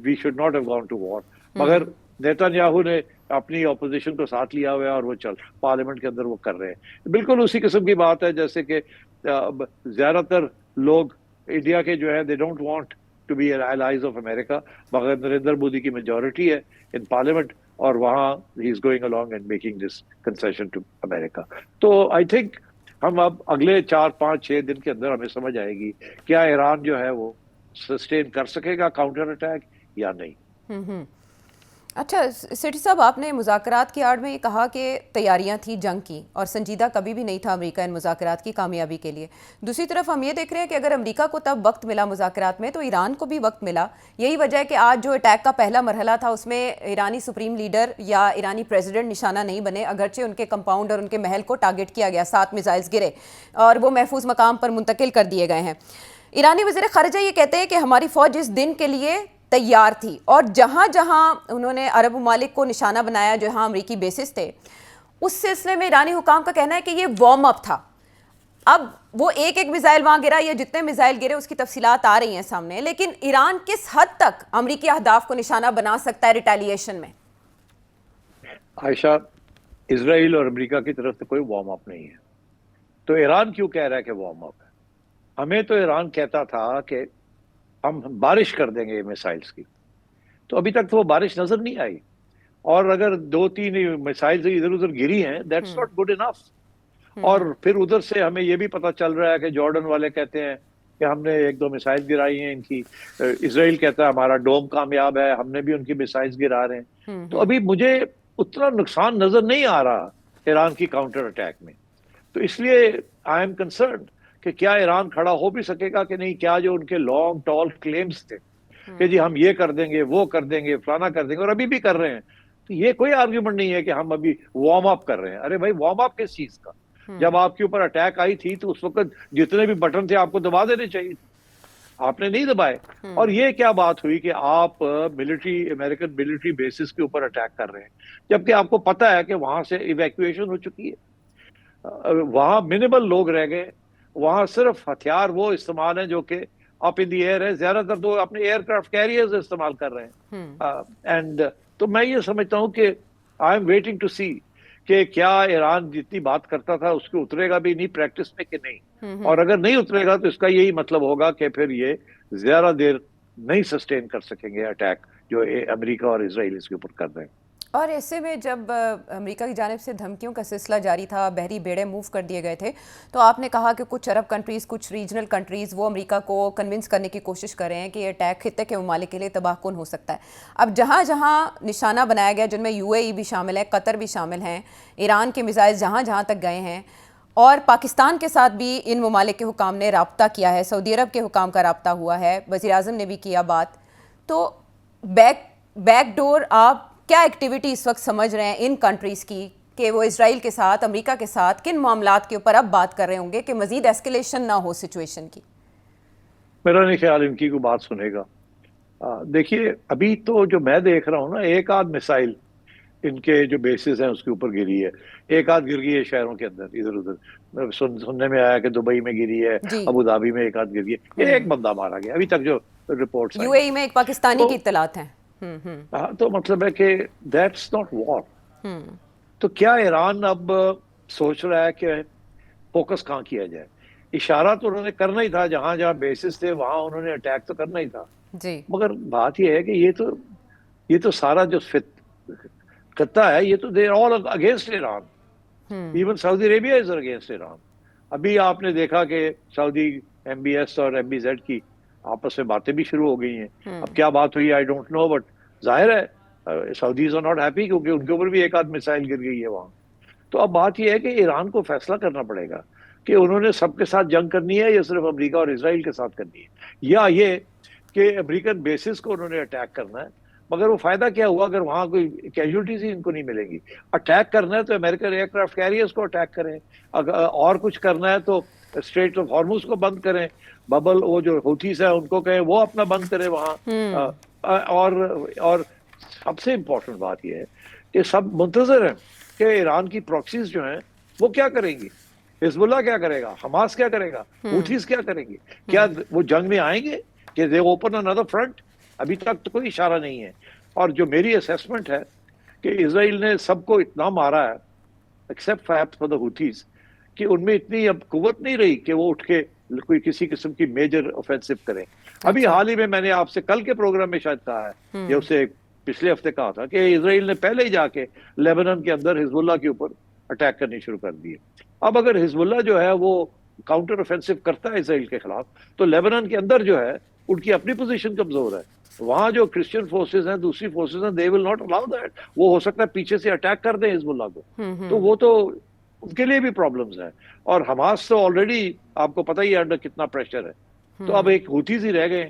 we should not have gone to war. مگر نیتن یاہو نے اپنی اپوزیشن کو ساتھ لیا ہوا ہے اور وہ پارلیمنٹ کے اندر وہ کر رہے ہیں. بالکل اسی قسم کی بات ہے جیسے کہ زیادہ تر لوگ انڈیا کے جو ہے they don't want to be allies of America, مگر نریندر مودی کی میجورٹی ہے ان پارلیمنٹ اور وہاں he is going along and making this concession to America. تو آئی تھنک ہم اب اگلے 4-5-6 دن کے اندر ہمیں سمجھ آئے گی کیا ایران جو ہے وہ سسٹین کر سکے گا کاؤنٹر اٹیک یا نہیں. اچھا سیٹھی صاحب, آپ نے مذاکرات کی آڑ میں یہ کہا کہ تیاریاں تھیں جنگ کی اور سنجیدہ کبھی بھی نہیں تھا امریکہ ان مذاکرات کی کامیابی کے لیے. دوسری طرف ہم یہ دیکھ رہے ہیں کہ اگر امریکہ کو تب وقت ملا مذاکرات میں تو ایران کو بھی وقت ملا. یہی وجہ ہے کہ آج جو اٹیک کا پہلا مرحلہ تھا اس میں ایرانی سپریم لیڈر یا ایرانی پریزیڈنٹ نشانہ نہیں بنے, اگرچہ ان کے کمپاؤنڈ اور ان کے محل کو ٹارگٹ کیا گیا, 7 میزائلز گرے اور وہ محفوظ مقام پر منتقل کر دیے گئے ہیں. ایرانی وزیر خارجہ یہ کہتے ہیں کہ ہماری فوج اس دن کے لیے تیار تھی, اور جہاں جہاں انہوں نے عرب ممالک کو نشانہ بنایا جہاں امریکی بیسز تھے, اس سلسلے میں ایرانی حکام کا کہنا ہے کہ یہ وارم اپ تھا. اب وہ ایک میزائل وہاں گرا یا جتنے میزائل گرے اس کی تفصیلات آ رہی ہیں سامنے, لیکن ایران کس حد تک امریکی اہداف کو نشانہ بنا سکتا ہے ریٹیلیشن میں؟ عائشہ, اسرائیل اور امریکہ کی طرف سے کوئی وارم اپ نہیں ہے, تو ایران کیوں کہہ رہا ہے کہ وارم اپ ہے؟ ہمیں تو ایران کہتا تھا کہ ہم بارش کر دیں گے میسائلز کی, تو ابھی تک تو وہ بارش نظر نہیں آئی. اور اگر 2-3 میسائلز ادھر ادھر گری ہیں, دیٹس ناٹ گڈ انف. اور پھر ادھر سے ہمیں یہ بھی پتہ چل رہا ہے کہ جارڈن والے کہتے ہیں کہ ہم نے 1-2 میسائل گرائی ہیں ان کی. اسرائیل کہتا ہے ہمارا ڈوم کامیاب ہے, ہم نے بھی ان کی میسائلز گرا رہے ہیں. تو ابھی مجھے اتنا نقصان نظر نہیں آ رہا ایران کی کاؤنٹر اٹیک میں. تو اس لیے آئی ایم کنسرنڈ کہ کیا ایران کھڑا ہو بھی سکے گا کہ نہیں. کیا جو ان کے لانگ ٹال کلیمز تھے کہ جی ہم یہ کر دیں گے, وہ کر دیں گے, فلانا کر دیں گے, اور ابھی بھی کر رہے ہیں, تو یہ کوئی آرگیومنٹ نہیں ہے کہ ہم ابھی وارم اپ کر رہے ہیں. ارے بھائی وارم اپ کس چیز کا؟ جب آپ کے اوپر اٹیک آئی تھی تو اس وقت جتنے بھی بٹن تھے آپ کو دبا دینے چاہیے, آپ نے نہیں دبائے. اور یہ کیا بات ہوئی کہ آپ امریکن ملٹری بیسز کے اوپر اٹیک کر رہے ہیں, جبکہ آپ کو پتا ہے کہ وہاں سے ایویکویشن ہو چکی ہے, وہاں منیمل لوگ رہ گئے, وہاں صرف ہتھیار وہ استعمال ہیں جو کہ اپ ان دی ایئر ہے, زیادہ تر تو اپنے ایئر کرافٹ کیریئرز استعمال کر رہے ہیں. اینڈ تو میں یہ سمجھتا ہوں کہ آئی ایم ویٹنگ ٹو سی کہ کیا ایران جتنی بات کرتا تھا اس کو اترے گا بھی نہیں پریکٹس میں کہ نہیں. اور اگر نہیں اترے گا تو اس کا یہی مطلب ہوگا کہ پھر یہ زیادہ دیر نہیں سسٹین کر سکیں گے اٹیک جو امریکہ اور اسرائیل اس کے اوپر کر رہے ہیں. اور ایسے میں جب امریکہ کی جانب سے دھمکیوں کا سلسلہ جاری تھا, بحری بیڑے موو کر دیے گئے تھے, تو آپ نے کہا کہ کچھ عرب کنٹریز, کچھ ریجنل کنٹریز وہ امریکہ کو کنونس کرنے کی کوشش کر رہے ہیں کہ یہ اٹیک خطے کے ممالک کے لیے تباہ کن ہو سکتا ہے. اب جہاں جہاں نشانہ بنایا گیا, جن میں UAE بھی شامل ہے, قطر بھی شامل ہیں, ایران کے میزائل جہاں جہاں تک گئے ہیں, اور پاکستان کے ساتھ بھی ان ممالک کے حکام نے رابطہ کیا ہے, سعودی عرب کے حکام کا رابطہ ہوا ہے, وزیر اعظم نے بھی کیا بات. تو بیک ڈور آپ کیا ایکٹیویٹی اس وقت سمجھ رہے ہیں ان کنٹریز کی کہ وہ اسرائیل کے ساتھ, امریکہ کے ساتھ کن معاملات کے اوپر اب بات کر رہے ہوں گے کہ مزید ایسکیلیشن نہ ہو سچویشن کی؟ میرا نہیں خیال ان کی کوئی بات سنے گا. دیکھیے ابھی تو جو میں دیکھ رہا ہوں نا, ایک آدھ میسائل ان کے جو بیسز ہیں اس کے اوپر گری ہے. ایک آدھ گر گئی ہے شہروں کے اندر ادھر ادھر, سننے میں آیا کہ دبئی میں گری ہے, جی ابو دھابی میں ایک آدھ گر گئی ہے, ایک بندہ مارا گیا ابھی تک جو رپورٹس یو اے ای میں ایک پاکستانی کی اطلاعات ہیں. ہاں, تو مطلب ہے کہ دیٹس ناٹ وار. تو کیا ایران اب سوچ رہا ہے کہ فوکس کہاں کیا جائے؟ اشارہ تو انہوں نے کرنا ہی تھا, جہاں جہاں بیسز تھے وہاں انہوں نے اٹیک تو کرنا ہی تھا. جی مگر بات یہ ہے کہ یہ تو سارا جو خطہ ہے یہ تو they all against Iran. Even Saudi Arabia is against Iran. ابھی آپ نے دیکھا کہ سعودی ایم بی ایس اور ایم بی زیڈ کی آپس میں باتیں بھی شروع ہو گئی ہیں. اب کیا بات ہوئی آئی ڈونٹ نو, بٹ ظاہر ہے سعودیز آر ناٹ ہیپی کیونکہ ان کے اوپر بھی ایک آدھ میسائل گر گئی ہے وہاں. تو اب بات یہ ہے کہ ایران کو فیصلہ کرنا پڑے گا کہ انہوں نے سب کے ساتھ جنگ کرنی ہے یا صرف امریکہ اور اسرائیل کے ساتھ کرنی ہے, یا یہ کہ امریکن بیسز کو انہوں نے اٹیک کرنا ہے. مگر وہ فائدہ کیا ہوا اگر وہاں کوئی کیجولٹیز ہی ان کو نہیں ملیں گی. اٹیک کرنا ہے تو امریکن ایئر کرافٹ کیریئرز کو اٹیک کریں, اور کچھ کرنا ہے تو اسٹریٹ آف ہارموز کو بند کریں, ببل وہ جو ہوتیز ہیں ان کو کہیں وہ اپنا بند کریں وہاں. اور سب سے امپورٹنٹ بات یہ ہے کہ سب منتظر ہیں کہ ایران کی پراکسیز جو ہیں وہ کیا کریں گی, حزب اللہ کیا کرے گا, حماس کیا کرے گا, ہوتیز کیا کریں گی, کیا وہ جنگ میں آئیں گے کہ دے اوپن انادر فرنٹ. ابھی تک تو کوئی اشارہ نہیں ہے. اور جو میری اسیسمنٹ ہے کہ اسرائیل نے سب کو اتنا مارا ہے ایکسیپٹ فار دا ہوتیز کہ ان میں اتنی اب قوت نہیں رہی کہ وہ اٹھ کے کوئی کسی قسم کی میجر اوفینسو کریں. ابھی حال ہی میں نے آپ سے کل کے پروگرام میں شاید کہا ہے یا اسے پچھلے ہفتے کہا تھا کہ اسرائیل نے پہلے ہی جا کے لیبنان کے اندر حزب اللہ کے اوپر اٹیک کرنی شروع کر دی. اب اگر حزب اللہ جو ہے وہ کاؤنٹر اوفینسو کرتا ہے اسرائیل کے خلاف تو لیبنان کے اندر جو ہے ان کی اپنی پوزیشن کمزور ہے. وہاں جو کرسچن فورسز ہیں, دوسری فورسز ہیں, دے ول ناٹ الاؤ دیٹ. وہ ہو سکتا ہے پیچھے سے اٹیک کر دیں حزب اللہ کو, تو وہ تو ان کے لیے بھی پرابلمز ہیں. اور حماس تو آلریڈی آپ کو پتہ ہی ہے انڈر کتنا پریشر ہے. تو اب ایک ہوتیز ہی رہ گئے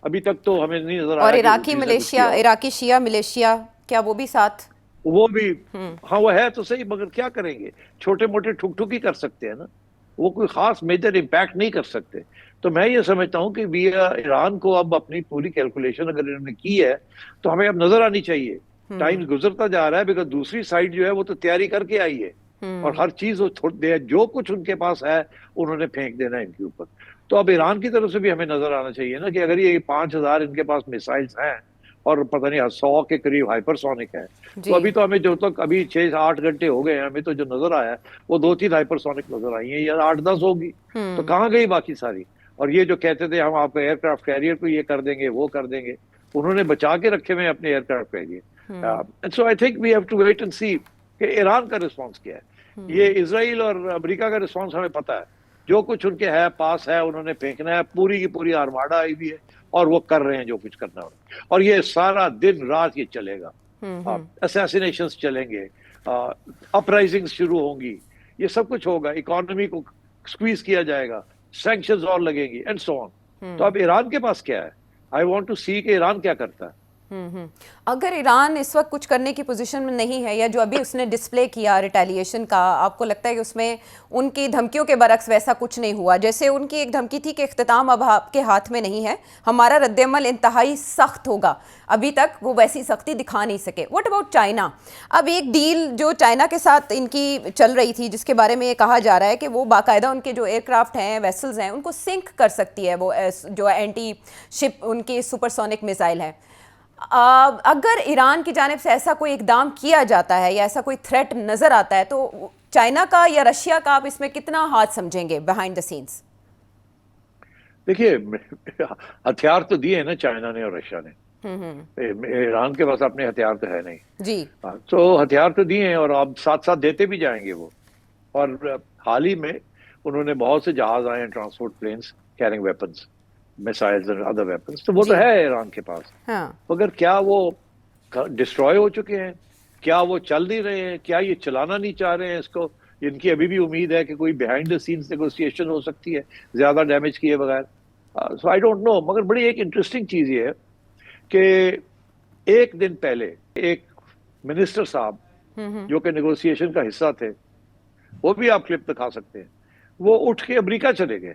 ابھی تک, تو ہمیں نہیں نظر آیا. اور عراقی ملیشیا, عراقی شیعہ ملیشیا, کیا وہ بھی ساتھ؟ وہ بھی ہاں وہ ہے تو صحیح, مگر کیا کریں گے, چھوٹے موٹے ٹھک ٹھک ہی کر سکتے ہیں نا, وہ کوئی خاص میجر امپیکٹ نہیں کر سکتے. تو میں یہ سمجھتا ہوں کہ ایران کو اب اپنی پوری کیلکولیشن اگر انہوں نے کی ہے تو ہمیں اب نظر آنی چاہیے. ٹائم گزرتا جا رہا ہے بیکاز دوسری سائڈ جو ہے وہ تو تیاری کر کے آئی ہے, اور ہر چیز جو کچھ ان کے پاس ہے انہوں نے پھینک دینا ان کے اوپر. تو اب ایران کی طرف سے بھی ہمیں نظر آنا چاہیے نا کہ اگر یہ 5000 ان کے پاس میسائلز ہیں اور پتہ نہیں 100 کے قریب ہائپر سونک ہے, تو ابھی تو ہمیں جو تک ابھی 6-8 گھنٹے ہو گئے ہیں, ہمیں تو جو نظر آیا وہ 2-3 ہائپر سونک نظر آئی ہیں, یا 8-10 ہوگی, تو کہاں گئی باقی ساری. اور یہ جو کہتے تھے ہم آپ ایئر کرافٹ کیریئر کو یہ کر دیں گے وہ کر دیں گے, انہوں نے بچا کے رکھے ہوئے اپنے aircraft carrier. So I think we have to wait and see کہ ایران کا رسپانس کیا ہے. یہ اسرائیل اور امریکہ کا رسپانس ہمیں پتہ ہے, جو کچھ ان کے ہے پاس ہے انہوں نے پھینکنا ہے, پوری کی پوری آرماڈا آئی بھی ہے اور وہ کر رہے ہیں جو کچھ کرنا ہے. اور یہ سارا دن رات یہ چلے گا, اسیسینیشنز چلیں گے, اپرائزنگز شروع ہوں گی, یہ سب کچھ ہوگا, اکانومی کو سکویز کیا جائے گا, سینکشنز اور لگیں گی اینڈ سو آن. تو اب ایران کے پاس کیا ہے, آئی وانٹ ٹو سی کہ ایران کیا کرتا ہے. اگر ایران اس وقت کچھ کرنے کی پوزیشن میں نہیں ہے, یا جو ابھی اس نے ڈسپلے کیا ریٹیلیشن کا, آپ کو لگتا ہے کہ اس میں ان کی دھمکیوں کے برعکس ویسا کچھ نہیں ہوا؟ جیسے ان کی ایک دھمکی تھی کہ اختتام اب آپ کے ہاتھ میں نہیں ہے, ہمارا رد عمل انتہائی سخت ہوگا, ابھی تک وہ ویسی سختی دکھا نہیں سکے. What about China? اب ایک ڈیل جو چائنا کے ساتھ ان کی چل رہی تھی جس کے بارے میں یہ کہا جا رہا ہے کہ وہ باقاعدہ ان کے جو ایئر کرافٹ ہیں, ویسلز ہیں, ان کو سنک کر سکتی ہے, وہ جو اینٹی شپ ان کی سپر سونک میزائل ہے. اگر ایران کی جانب سے ایسا کوئی اقدام کیا جاتا ہے یا ایسا کوئی تھریٹ نظر آتا ہے, تو چائنا کا یا رشیا کا آپ اس میں کتنا ہاتھ سمجھیں گے بیہائنڈ دا سینس؟ دیکھیے ہتھیار تو دیے ہیں نا چائنا نے اور رشیا نے, ایران کے پاس اپنے ہتھیار تو ہے نہیں جی. تو ہتھیار تو دیے ہیں اور اب ساتھ ساتھ دیتے بھی جائیں گے وہ. اور حال ہی میں انہوں نے بہت سے جہاز آئے ہیں, transport planes carrying weapons, missiles and other weapons, تو وہ تو ہے ایران کے پاس. مگر کیا وہ ڈسٹروائے ہو چکے ہیں, کیا وہ چل نہیں رہے ہیں, کیا یہ چلانا نہیں چاہ رہے ہیں اس کو؟ ان کی ابھی بھی امید ہے کہ کوئی بیہائنڈ دا سینس نیگوسیشن ہو سکتی ہے زیادہ ڈیمیج کیے بغیر. سو آئی ڈونٹ نو. مگر بڑی ایک انٹرسٹنگ چیز یہ ہے کہ ایک دن پہلے ایک منسٹر صاحب جو کہ نیگوسیشن کا حصہ تھے, وہ بھی آپ کلپ دکھا سکتے ہیں, وہ اٹھ کے امریکہ چلے گئے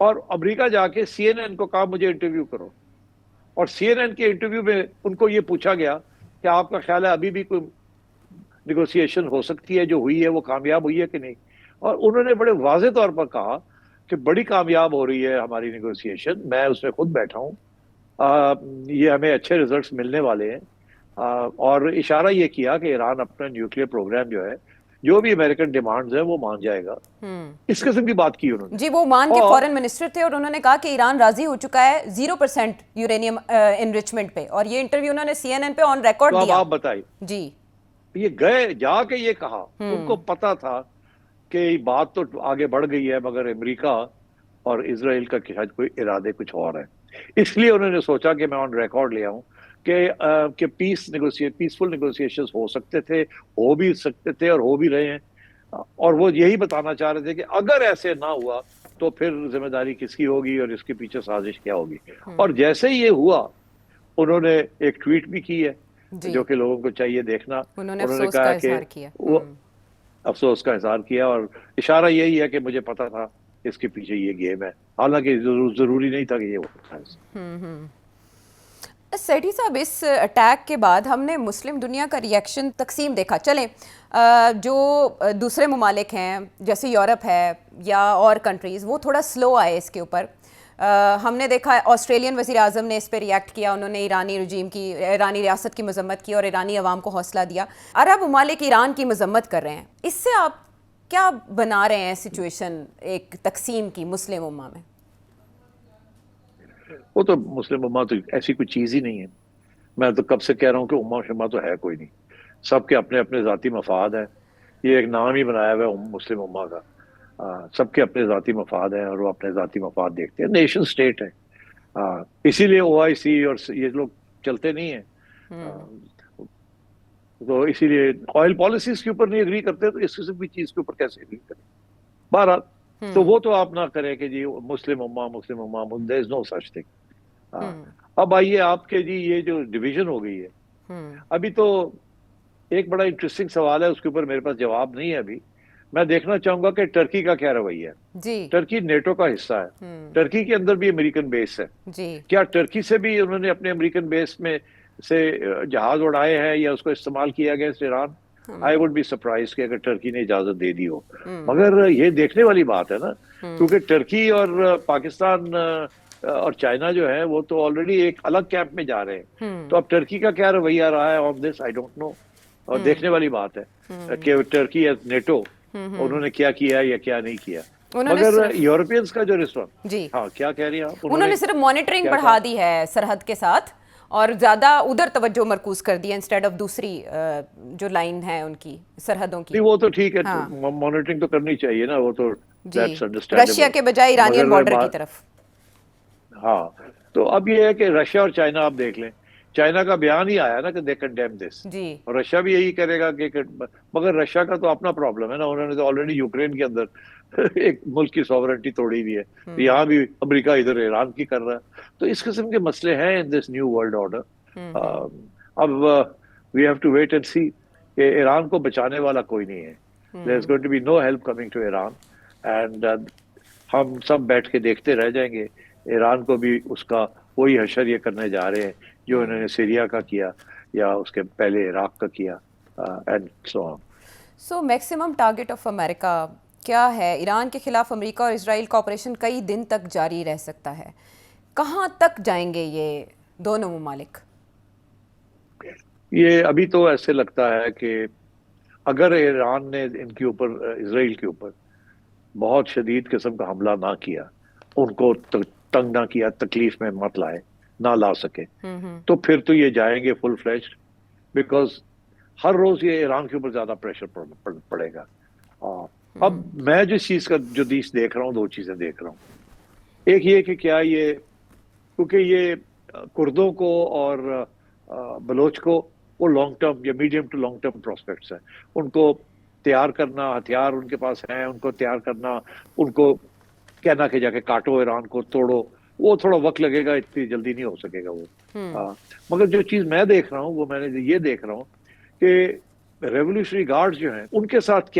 اور امریکہ جا کے سی این این کو کہا مجھے انٹرویو کرو. اور سی این این کے انٹرویو میں ان کو یہ پوچھا گیا کہ آپ کا خیال ہے ابھی بھی کوئی نیگوسیشن ہو سکتی ہے, جو ہوئی ہے وہ کامیاب ہوئی ہے کہ نہیں. اور انہوں نے بڑے واضح طور پر کہا کہ بڑی کامیاب ہو رہی ہے ہماری نیگوسیشن, میں اس میں خود بیٹھا ہوں, یہ ہمیں اچھے ریزلٹس ملنے والے ہیں. اور اشارہ یہ کیا کہ ایران اپنا نیوکلیئر پروگرام جو ہے, جو بھی امریکن ڈیمانڈز ہیں وہ مان جائے گا. اس قسم کی بات کی انہوں نے. جی, وہ مان کے فورن منسٹر تھے اور انہوں نے کہا کہ ایران راضی ہو چکا ہے 0% یورینیم انریچمنٹ پہ, اور یہ انٹرویو انہوں نے CNN پہ آن ریکارڈ تو اب دیا. آپ بتائیے, جی, یہ گئے جا کے یہ کہا, ان کو پتا تھا کہ بات تو آگے بڑھ گئی ہے, مگر امریکہ اور اسرائیل کا شاید کوئی ارادے کچھ اور ہیں. اس لیے انہوں نے سوچا کہ میں آن ریکارڈ لے آؤں کہ پیسفل نیگوسیشنز ہو سکتے تھے, ہو بھی سکتے تھے اور ہو بھی رہے ہیں. اور وہ یہی بتانا چاہ رہے تھے کہ اگر ایسے نہ ہوا تو پھر ذمہ داری کس کی ہوگی اور اس کے پیچھے سازش کیا ہوگی. اور جیسے ہی یہ ہوا, انہوں نے ایک ٹویٹ بھی کی ہے جو کہ لوگوں کو چاہیے دیکھنا. انہوں نے افسوس کا اظہار کیا, وہ افسوس کا اظہار کیا, اور اشارہ یہی ہے کہ مجھے پتا تھا اس کے پیچھے یہ گیم ہے, حالانکہ ضروری نہیں تھا کہ یہ ہوتا ہے. سیٹھی صاحب, اس اٹیک کے بعد ہم نے مسلم دنیا کا ریئیکشن تقسیم دیکھا. چلیں, جو دوسرے ممالک ہیں جیسے یورپ ہے یا اور کنٹریز, وہ تھوڑا سلو آئے اس کے اوپر. ہم نے دیکھا آسٹریلین وزیر اعظم نے اس پہ ریئیکٹ کیا, انہوں نے ایرانی رجیم کی, ایرانی ریاست کی مذمت کی اور ایرانی عوام کو حوصلہ دیا. عرب ممالک ایران کی مذمت کر رہے ہیں. اس سے آپ کیا بنا رہے ہیں سچویشن ایک تقسیم کی مسلم امہ میں؟ وہ تو مسلم امہ تو ایسی کوئی چیز ہی نہیں ہے. میں تو کب سے کہہ رہا ہوں کہ امہ شمہ تو ہے کوئی نہیں, سب کے اپنے اپنے ذاتی مفاد ہیں. یہ ایک نام ہی بنایا ہوا ہے مسلم امہ کا. سب کے اپنے ذاتی مفاد ہیں اور وہ اپنے ذاتی مفاد دیکھتے ہیں. نیشن سٹیٹ ہے, اسی لیے OIC اور یہ لوگ چلتے نہیں ہیں. تو اسی لیے آئل پالیسیز کے اوپر نہیں اگری کرتے, تو اس قسم کی چیز کے اوپر کیسے اگری کریں. بہرحال تو وہ تو آپ نہ کریں کہ جی مسلم امہ, there is no such thing. اب آئیے آپ کے جی یہ جو ڈویژن ہو گئی ہے, ابھی تو ایک بڑا انٹرسٹنگ سوال ہے, اس کے اوپر میرے پاس جواب نہیں ہے ابھی. میں دیکھنا چاہوں گا کہ ٹرکی کا کیا رویہ ہے. ٹرکی نیٹو کا حصہ ہے, ٹرکی کے اندر بھی امریکن بیس ہے. کیا ٹرکی سے بھی انہوں نے اپنے امریکن بیس میں سے جہاز اڑائے ہیں یا اس کو استعمال کیا گیا Iran? I would be surprised کہ اگر ٹرکی نے اجازت دے دی ہو. مگر یہ دیکھنے والی بات ہے نا, کیونکہ ٹرکی اور پاکستان اور چائنا جو ہے وہ تو آلریڈی ایک الگ کیمپ میں جا رہے ہیں. تو اب ٹرکی کا کیا رویہ رہا ہے آن دس, آئی ڈونٹ نو. اور دیکھنے والی بات ہے کہ ٹرکی ایز نیٹو انہوں نے کیا کیا یا کیا نہیں کیا. مگر یورپینز کا جو رسپانس, ہاں کیا کہہ رہی ہیں آپ؟ انہوں نے صرف مانیٹرنگ بڑھا دی ہے سرحد کے ساتھ, اور زیادہ ادھر توجہ مرکوز کر دی ہے انسٹیڈ آف دوسری جو لائن ہے ان کی سرحدوں کی. وہ تو ٹھیک ہے, مانیٹرنگ تو کرنی چاہیے نا, وہ تو رشیا کے بجائے ایرانین بارڈر کی طرف. ہاں, تو اب یہ ہے کہ رشیا اور چائنا آپ دیکھ لیں, چائنا کا بیان ہی آیا نا کہ دے کنڈیم دس, اور رشیا بھی یہی کرے گا کہ, مگر رشیا کا تو اپنا پرابلم ہے نا, انہوں نے تو آلریڈی یوکرین کے اندر ایک ملک کی سوورنٹی توڑی ہوئی ہے. یہاں بھی امریکہ ادھر ایران کی کر رہا ہے. تو اس قسم کے مسئلے ہیں in this new world order. اب we have to wait and see کہ ایران کو بچانے والا کوئی نہیں ہے. There is going to be no help coming to Iran, and ہم سب بیٹھ کے دیکھتے رہ جائیں گے. ایران کو بھی اس کا وہی حشر یہ کرنے جا رہے ہیں جو انہوں نے سیریا کا کیا یا اس کے پہلے عراق کا کیا, and so on. So maximum target of America کیا ہے؟ ایران کے خلاف امریکہ اور اسرائیل کا آپریشن کئی دن تک جاری رہ سکتا ہے. کہاں تک جائیں گے یہ دونوں ممالک؟ یہ ابھی تو ایسے لگتا ہے کہ اگر ایران نے ان کے اوپر, اسرائیل کے اوپر بہت شدید قسم کا حملہ نہ کیا, ان کو تنگ نہ کیا, تکلیف میں مت لائے, نہ لا سکے, تو پھر تو یہ جائیں گے فل فلیشڈ, بیکاز ہر روز یہ ایران کے اوپر زیادہ پریشر پڑے گا. اب میں جس چیز کا جو دیکھ رہا ہوں, دو چیزیں دیکھ رہا ہوں. ایک یہ کہ کیا یہ, کیونکہ یہ کردوں کو اور بلوچ کو وہ لانگ ٹرم یا medium to long term prospects ہیں, ان کو تیار کرنا, ہتھیار ان کے پاس ہیں, ان کو تیار کرنا, ان کو کہنا کہ جا کے کاٹو ایران کو, توڑو, وہ تھوڑا وقت لگے گا, اتنی جلدی نہیں ہو سکے گا وہ. مگر جو چیز میں دیکھ رہا ہوں وہ میں نے یہ دیکھ رہا ہوں کہ ریولیوشنری گارڈز جو ہیں ان کے ساتھ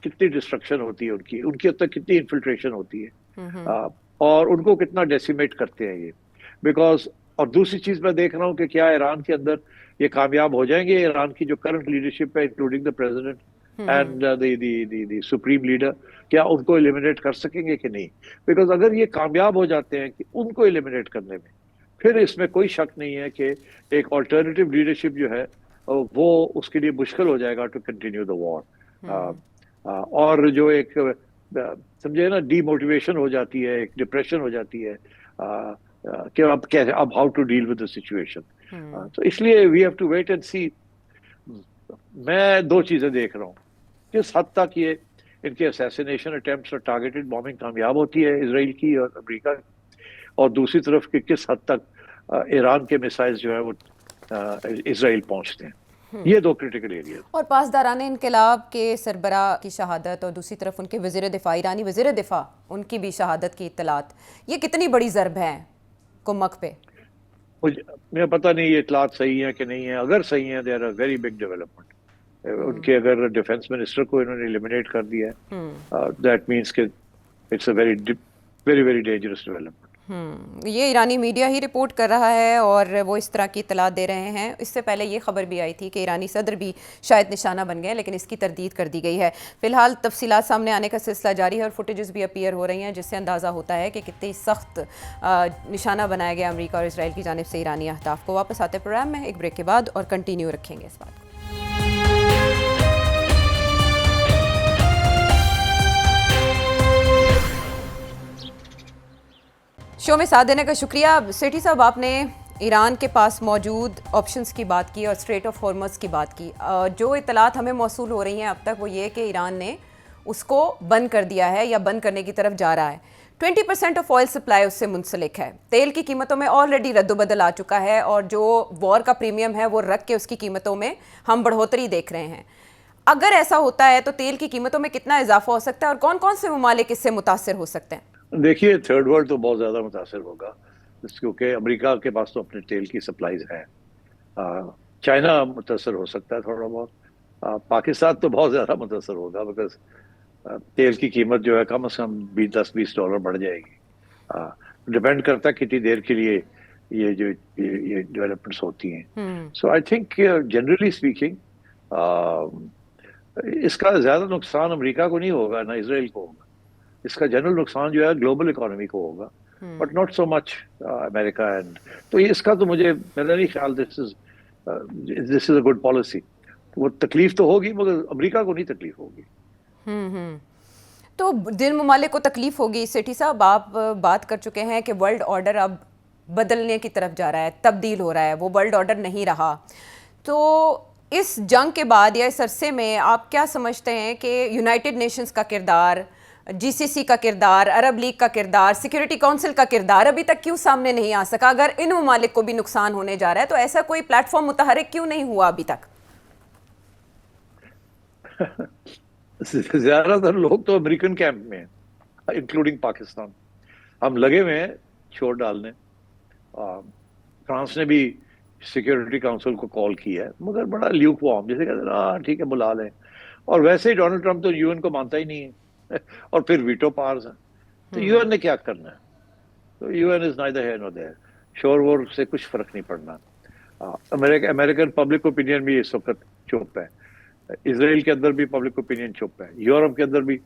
کتنی ڈسٹرکشن ہوتی ہے, ان کی تک کتنی انفلٹریشن ہوتی ہے, اور ان کو کتنا ڈیسیمیٹ کرتے ہیں یہ. بیکاز اور دوسری چیز میں دیکھ رہا ہوں کہ کیا ایران کے اندر یہ کامیاب ہو جائیں گے، ایران کی جو کرنٹ لیڈرشپ ہے including the president and the supreme leader, کیا ان کو ایلیمینیٹ کر سکیں گے کہ نہیں. بیکاز اگر یہ کامیاب ہو جاتے ہیں کہ ان کو ایلیمینیٹ کرنے میں، پھر اس میں کوئی شک نہیں ہے کہ ایک آلٹرنیٹیو لیڈرشپ جو ہے وہ اس کے لیے مشکل ہو جائے گا ٹو کنٹینیو دا وار. اور جو ایک سمجھے نا ڈی موٹیویشن ہو جاتی ہے، ایک ڈپریشن ہو جاتی ہے کہ اب کیسے، اب how to deal with the situation. تو اس لیے we have to wait and see. میں دو چیزیں دیکھ رہا ہوں، کس حد تک یہ ان کے اسیسینیشن اٹیمپٹس اور ٹارگیٹڈ بامبنگ کامیاب ہوتی ہے اسرائیل کی اور امریکہ کی، اور دوسری طرف کہ کس حد تک ایران کے میسائل جو ہے وہ اسرائیل پہنچتے ہیں. یہ دو کریٹیکل ایریاز. اور پاسداران انقلاب کے سربراہ کی شہادت اور دوسری طرف ان کے وزیر دفاع، ایرانی وزیر دفاع، ان کی بھی شہادت کی اطلاعات، یہ کتنی بڑی ضرب ہے کمک پہ؟ مجھے پتہ نہیں یہ اطلاعات صحیح ہیں کہ نہیں ہیں. اگر صحیح ہیں they are a very big development. ان کے اگر ڈیفنس منسٹر کو انہوں نے ایلیمینیٹ کر دیا ہے، دیٹ مینس کہ it's a very very very dangerous development. یہ ایرانی میڈیا ہی رپورٹ کر رہا ہے اور وہ اس طرح کی اطلاع دے رہے ہیں. اس سے پہلے یہ خبر بھی آئی تھی کہ ایرانی صدر بھی شاید نشانہ بن گئے، لیکن اس کی تردید کر دی گئی ہے. فی الحال تفصیلات سامنے آنے کا سلسلہ جاری ہے اور فوٹیجز بھی اپیئر ہو رہی ہیں، جس سے اندازہ ہوتا ہے کہ کتنی سخت نشانہ بنایا گیا امریکہ اور اسرائیل کی جانب سے ایرانی اہداف کو. واپس آتے پروگرام میں ایک بریک کے بعد اور کنٹینیو رکھیں گے اس بات کو. شو میں ساتھ دینے کا شکریہ. سیٹھی صاحب، آپ نے ایران کے پاس موجود آپشنز کی بات کی اور اسٹریٹ آف ہارمز کی بات کی. جو اطلاعات ہمیں موصول ہو رہی ہیں اب تک وہ یہ کہ ایران نے اس کو بند کر دیا ہے یا بند کرنے کی طرف جا رہا ہے. 20% آف آئل سپلائی اس سے منسلک ہے. تیل کی قیمتوں میں آلریڈی رد و بدل آ چکا ہے اور جو وار کا پریمیم ہے وہ رکھ کے اس کی قیمتوں میں ہم بڑھوتری دیکھ رہے ہیں. اگر ایسا ہوتا ہے تو تیل کی قیمتوں میں کتنا اضافہ ہو سکتا ہے اور کون کون سے ممالک اس سے متاثر ہو سکتے ہیں؟ دیکھیے تھرڈ ورلڈ تو بہت زیادہ متاثر ہوگا، کیونکہ امریکہ کے پاس تو اپنے تیل کی سپلائیز ہیں. چائنا متاثر ہو سکتا ہے تھوڑا بہت. پاکستان تو بہت زیادہ متاثر ہوگا، بیکاز تیل کی قیمت جو ہے کم از کم $10-20 بڑھ جائے گی. ڈپینڈ کرتا ہے کتنی دیر کے لیے یہ جو یہ ڈیولپمنٹس ہوتی ہیں. سو آئی تھنک جنرلی اسپیکنگ اس کا زیادہ نقصان امریکہ کو نہیں ہوگا نہ اسرائیل کو ہوگا. اس کا جنرل نقصان جو ہے گلوبل اکانومی کو ہوگا، but not so much America. And تو اس کا تو مجھے میرا نہیں خیال دس از اے گڈ پالیسی. وہ تکلیف تو ہوگی مگر امریکہ کو نہیں تکلیف ہوگی. تو جن ممالک کو تکلیف ہوگی، سیٹھی صاحب آپ بات کر چکے ہیں کہ ورلڈ آرڈر اب بدلنے کی طرف جا رہا ہے، تبدیل ہو رہا ہے، وہ ورلڈ آرڈر نہیں رہا. تو اس جنگ کے بعد یا اس عرصے میں آپ کیا سمجھتے ہیں کہ یونائٹڈ نیشنز کا کردار، جی سی سی کا کردار، عرب لیگ کا کردار، سیکیورٹی کونسل کا کردار ابھی تک کیوں سامنے نہیں آ سکا؟ اگر ان ممالک کو بھی نقصان ہونے جا رہا ہے تو ایسا کوئی پلیٹ فارم متحرک کیوں نہیں ہوا ابھی تک؟ زیادہ تر لوگ تو امریکن کیمپ میں ہیں، انکلوڈنگ پاکستان. ہم لگے ہوئے ہیں چھوڑ ڈالنے. فرانس نے بھی سیکیورٹی کاؤنسل کو کال کیا ہے، مگر بڑا لیوک وارم، جیسے کہتے ہیں ٹھیک ہے بلا لیں. اور ویسے ہی ڈونلڈ ٹرمپ تو یو این کو مانتا ہی نہیں ہے اور پھر ویٹو پاورز ہیں. تو یو این نے کیا کرنا ہے؟ تو U N is neither here nor there. شور وور سے کچھ فرق نہیں پڑنا. امریکن پبلک اوپینین بھی اس وقت چپ ہے، اسرائیل کے اندر بھی پبلک اوپینین چپ ہے، یورپ کے اندر بھی.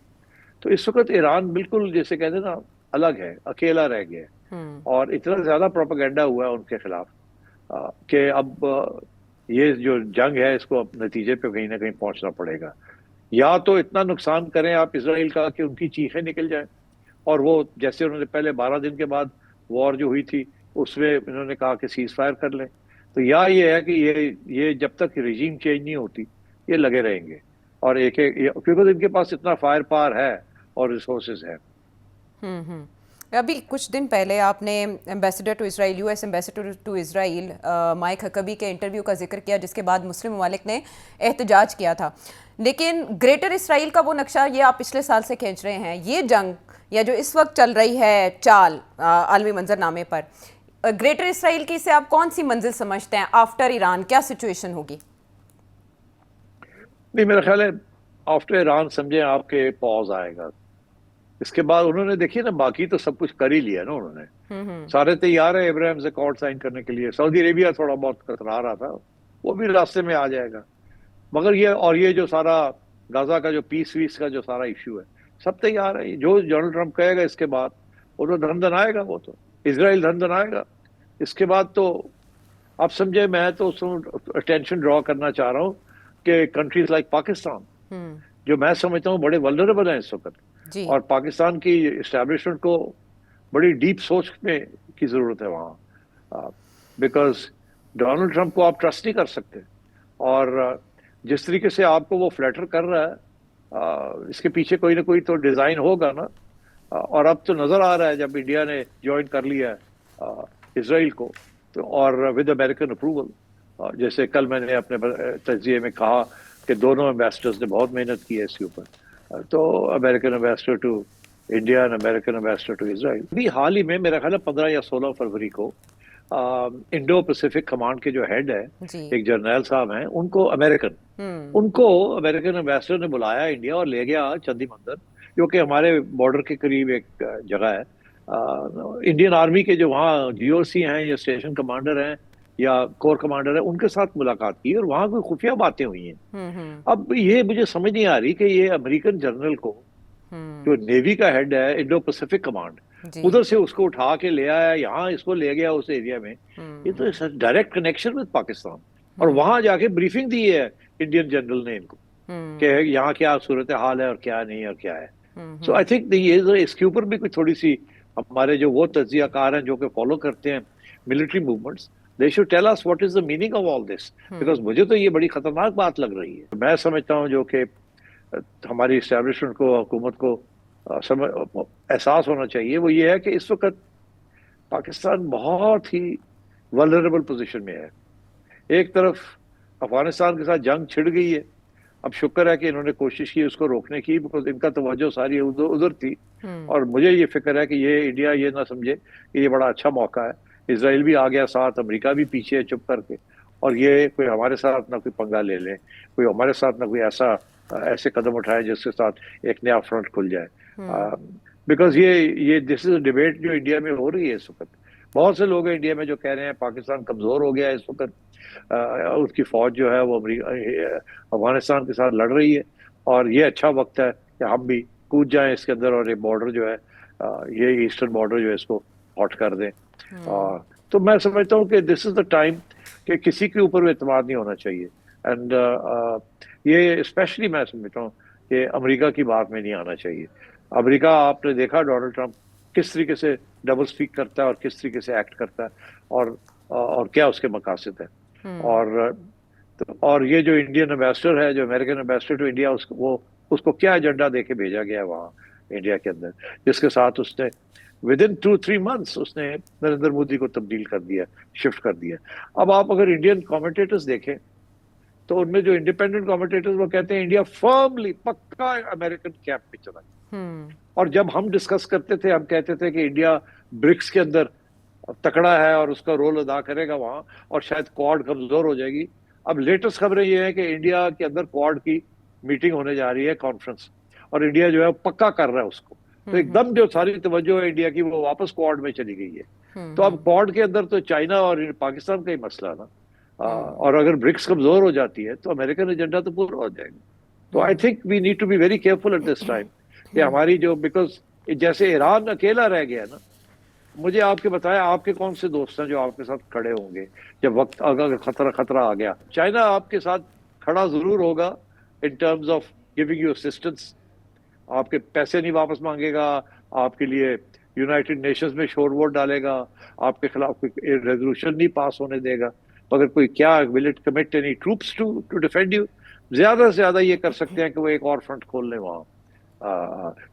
تو اس وقت ایران بالکل جیسے کہتے ہیں نا الگ ہے، اکیلا رہ گیا ہے. اور اتنا زیادہ پروپیگنڈا ہوا ہے ان کے خلاف کہ اب یہ جو جنگ ہے اس کو اب نتیجے پہ کہیں نہ کہیں پہنچنا پڑے گا. یا تو اتنا نقصان کریں آپ اسرائیل کا کہ ان کی چیخیں نکل جائیں، اور وہ جیسے انہوں نے پہلے 12 دن کے بعد وار جو ہوئی تھی اس میں انہوں نے کہا کہ سیز فائر کر لیں. تو یا یہ ہے کہ یہ جب تک رجیم چینج نہیں ہوتی یہ لگے رہیں گے. اور ایک کیونکہ ان کے پاس اتنا فائر پاور ہے اور ریسورسز ہیں. ابھی کچھ دن پہلے آپ نے ambassador to Israel, U S ambassador to Israel Mike Huckabee کے انٹرویو کا ذکر کیا، جس کے بعد مسلم ممالک نے احتجاج کیا تھا. لیکن گریٹر اسرائیل کا وہ نقشہ یہ آپ پچھلے سال سے کھینچ رہے ہیں. یہ جنگ یا جو اس وقت چل رہی ہے چال عالمی منظر نامے پر، گریٹر اسرائیل کی سے آپ کون سی منزل سمجھتے ہیں؟ آفٹر ایران کیا سچویشن ہوگی؟ نہیں، میرا خیال ہے آفٹر ایران سمجھیں آپ کے پاز آئے گا. اس کے بعد انہوں نے دیکھیے نا باقی تو سب کچھ کر ہی لیا نا انہوں نے, سارے تیار ہیں ابراہیم اکارڈ سائن کرنے کے لیے. سعودی عربیہ تھوڑا بہت کترا رہا تھا, وہ بھی راستے میں آ جائے گا. مگر یہ جو سارا غزہ کا جو پیس ویس کا جو سارا ایشو ہے سب تیار ہے. جو ڈونلڈ ٹرمپ کہے گا اس کے بعد وہ تو دھن دھن آئے گا, وہ تو اسرائیل دھن دھن آئے گا. اس کے بعد تو آپ سمجھے, میں تو اٹینشن ڈرا کرنا چاہ رہا ہوں کہ کنٹریز لائک پاکستان جو میں سمجھتا ہوں بڑے ولنریبل ہیں اس وقت, اور پاکستان کی اسٹیبلشمنٹ کو بڑی ڈیپ سوچ میں کی ضرورت ہے وہاں, بیکاز ڈونلڈ ٹرمپ کو آپ ٹرسٹ نہیں کر سکتے. اور جس طریقے سے آپ کو وہ فلیٹر کر رہا ہے اس کے پیچھے کوئی نہ کوئی تو ڈیزائن ہوگا نا. اور اب تو نظر آ رہا ہے جب انڈیا نے جوائن کر لیا ہے اسرائیل کو, تو اور ود امریکن اپروول, جیسے کل میں نے اپنے تجزیے میں کہا کہ دونوں ایمبیسڈرز نے بہت محنت کی ہے اس کے اوپر, تو امریکن ایمبیسڈر ٹو انڈیا اور امریکن ایمبیسڈر ٹو اسرائیل. ابھی حال ہی میں میرا خیال ہے 15 یا 16 فروری کو انڈو پیسفک کمانڈ کے جو ہیڈ ہے ایک جرنیل صاحب ہیں, ان کو امریکن ایمبیسڈر نے بلایا انڈیا اور لے گیا چندی مندر, جو کہ ہمارے بارڈر کے قریب ایک جگہ ہے. انڈین آرمی کے جو وہاں جی او سی ہیں یا اسٹیشن کمانڈر ہیں یا کور کمانڈر ہیں, ان کے ساتھ ملاقات کی اور وہاں کوئی خفیہ باتیں ہوئی ہیں. اب یہ مجھے سمجھ نہیں آ رہی کہ یہ امریکن جنرل کو جو نیوی کا ہیڈ ہے انڈو پیسفک کمانڈ, ادھر سے اس کو اٹھا کے لے آیا یہاں, اس کو لے گیا اس ایریا میں. یہ تو ڈائریکٹ کنیکشن وتھ پاکستان, اور وہاں جا کے بریفنگ دی ہے انڈین جنرل نے ان کو کہ یہاں کیا صورتحال ہے اور کیا نہیں اور کیا ہے. سو آئی تھنک اس کے اوپر بھی کوئی تھوڑی سی ہمارے جو وہ تجزیہ کار ہیں جو کہ فالو کرتے ہیں military movements, they should tell us what is the meaning of all this, because مجھے تو یہ بڑی خطرناک بات لگ رہی ہے. میں سمجھتا ہوں جو کہ ہماری اسٹیبلشمنٹ کو, حکومت کو احساس ہونا چاہیے, وہ یہ ہے کہ اس وقت پاکستان بہت ہی ولنریبل پوزیشن میں ہے. ایک طرف افغانستان کے ساتھ جنگ چھڑ گئی ہے, اب شکر ہے کہ انہوں نے کوشش کی اس کو روکنے کی, بیکاز ان کا توجہ ساری ادھر تھی. اور مجھے یہ فکر ہے کہ یہ انڈیا یہ نہ سمجھے کہ یہ بڑا اچھا موقع ہے, اسرائیل بھی آ گیا ساتھ, امریکہ بھی پیچھے ہے چپ کر کے, اور یہ کوئی ہمارے ساتھ نہ کوئی پنگا لے لیں, کوئی ہمارے ساتھ نہ کوئی ایسے قدم اٹھائے جس کے ساتھ ایک نیا فرنٹ کھل جائے. بیکاز یہ دس از اے ڈیبیٹ جو انڈیا میں ہو رہی ہے اس وقت. بہت سے لوگ ہیں انڈیا میں جو کہہ رہے ہیں پاکستان کمزور ہو گیا ہے اس وقت, اس کی فوج جو ہے وہ افغانستان کے ساتھ لڑ رہی ہے, اور یہ اچھا وقت ہے کہ ہم بھی کود جائیں اس کے اندر, اور یہ بارڈر جو ہے یہ ایسٹرن بارڈر جو ہے اس کو ہاٹ کر دیں. تو میں سمجھتا ہوں کہ دس از دا ٹائم کہ کسی کے اوپر اعتماد نہیں ہونا چاہیے. اینڈ یہ اسپیشلی میں سمجھتا ہوں کہ امریکہ کی بات میں نہیں آنا چاہیے. امریکہ آپ نے دیکھا ڈونلڈ ٹرمپ کس طریقے سے ڈبل سپیک کرتا ہے اور کس طریقے سے ایکٹ کرتا ہے, اور کیا اس کے مقاصد ہیں. اور یہ جو انڈین ایمبیسڈر ہے, جو امریکن ایمبیسڈر ٹو انڈیا, اس کو کیا ایجنڈا دے کے بھیجا گیا ہے وہاں انڈیا کے اندر, جس کے ساتھ اس نے ودن 2-3 months اس نے نریندر مودی کو تبدیل کر دیا, شفٹ کر دیا. اب آپ اگر انڈین کامنٹیٹرز دیکھیں تو ان میں جو انڈیپینڈنٹ کامنٹیٹرز وہ کہتے ہیں انڈیا فرملی پکا امریکن کیمپ پہ چلا گیا. اور جب ہم ڈسکس کرتے تھے ہم کہتے تھے کہ انڈیا برکس کے اندر تکڑا ہے اور اس کا رول ادا کرے گا وہاں, اور شاید کوڈ کمزور ہو جائے گی. اب لیٹسٹ خبریں یہ ہیں کہ انڈیا کے اندر کوڈ کی میٹنگ ہونے جا رہی ہے, کانفرنس, اور انڈیا جو ہے پکا کر رہا ہے اس کو. تو ایک دم جو ساری توجہ ہے انڈیا کی وہ واپس کوڈ میں چلی گئی ہے. تو اب کوڈ کے اندر تو چائنا اور پاکستان کا ہی مسئلہ نا, اور اگر برکس کمزور ہو جاتی ہے تو امریکن ایجنڈا تو پورا ہو جائے گا. تو I think we need to be very careful at this time کہ ہماری جو, بیکاز جیسے ایران اکیلا رہ گیا نا, مجھے آپ کے بتایا آپ کے کون سے دوست ہیں جو آپ کے ساتھ کھڑے ہوں گے جب وقت اگر خطرہ آ گیا. چائنا آپ کے ساتھ کھڑا ضرور ہوگا in terms of giving you assistance, آپ کے پیسے نہیں واپس مانگے گا, آپ کے لیے یونائٹڈ نیشنز میں شور ووٹ ڈالے گا, آپ کے خلاف کوئی ریزولوشن نہیں پاس ہونے دے گا, مگر کوئی کیا will it commit any troops to defend you. زیادہ سے زیادہ یہ کر سکتے ہیں کہ وہ ایک اور فرنٹ کھول لیں وہاں,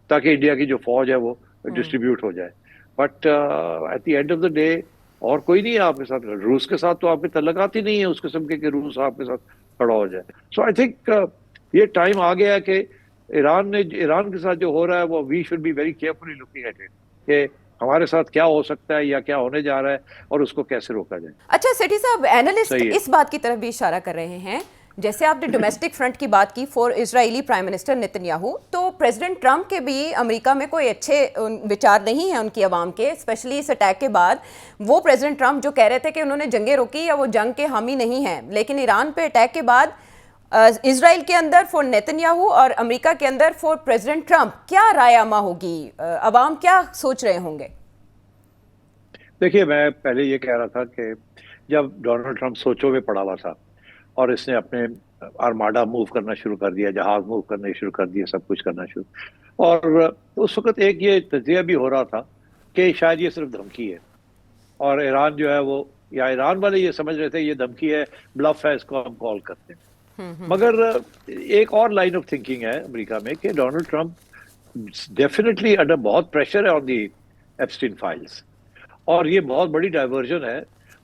تاکہ انڈیا کی جو فوج ہے وہ ڈسٹریبیوٹ ہو جائے. But at the end of the day اور کوئی نہیں ہے آپ کے ساتھ. روس کے ساتھ تو آپ کے تعلقات ہی نہیں ہے اس قسم کے کہ روس آپ کے ساتھ کھڑا ہو جائے. سو آئی تھنک یہ ٹائم آ گیا ہے کہ ایران کے ساتھ جو ہو رہا ہے وہ we should be very carefully looking at it کہ ہمارے ساتھ کیا ہو سکتا ہے یا کیا ہونے جا رہا ہے اور اس کو کیسے روکا جائے. اچھا سیٹھی صاحب, اینالسٹ اس بات کی طرف بھی اشارہ کر رہے ہیں جیسے آپ نے ڈومیسٹک فرنٹ کی بات کی فور اسرائیلی پرائم منسٹر نیتن تو پریزیڈنٹ ٹرمپ کے بھی امریکہ میں کوئی اچھے وچار نہیں ہیں ان کی عوام کے، اسپیشلی اس اٹیک کے بعد. وہ پریزیڈنٹ ٹرمپ جو کہہ رہے تھے کہ انہوں نے جنگیں روکی یا وہ جنگ کے حامی نہیں ہیں، لیکن ایران پہ اٹیک کے بعد اسرائیل کے اندر فور نیتن اور امریکہ کے اندر فور پریزیڈنٹ ٹرمپ کیا رائے عامہ ہوگی؟ عوام کیا سوچ رہے ہوں گے؟ دیکھیے، میں پہلے یہ کہہ رہا تھا کہ جب ڈونلڈ ٹرمپ سوچوں میں پڑا ہوا تھا اور اس نے اپنے آرماڈا موو کرنا شروع کر دیا، جہاز موو کرنے شروع کر دیے، سب کچھ کرنا شروع، اور اس وقت ایک یہ تجزیہ بھی ہو رہا تھا کہ شاید یہ صرف دھمکی ہے، اور ایران جو ہے وہ، یا ایران والے یہ سمجھ رہے تھے یہ دھمکی ہے، بلف ہے، اس کو ہم کال کرتے ہیں. مگر ایک اور لائن آف تھنکنگ ہے امریکہ میں کہ ڈونلڈ ٹرمپ ڈیفینیٹلی انڈر بہت پریشر ہے آن دی ایپسٹین فائلز، اور یہ بہت بڑی ڈائیورژن ہے،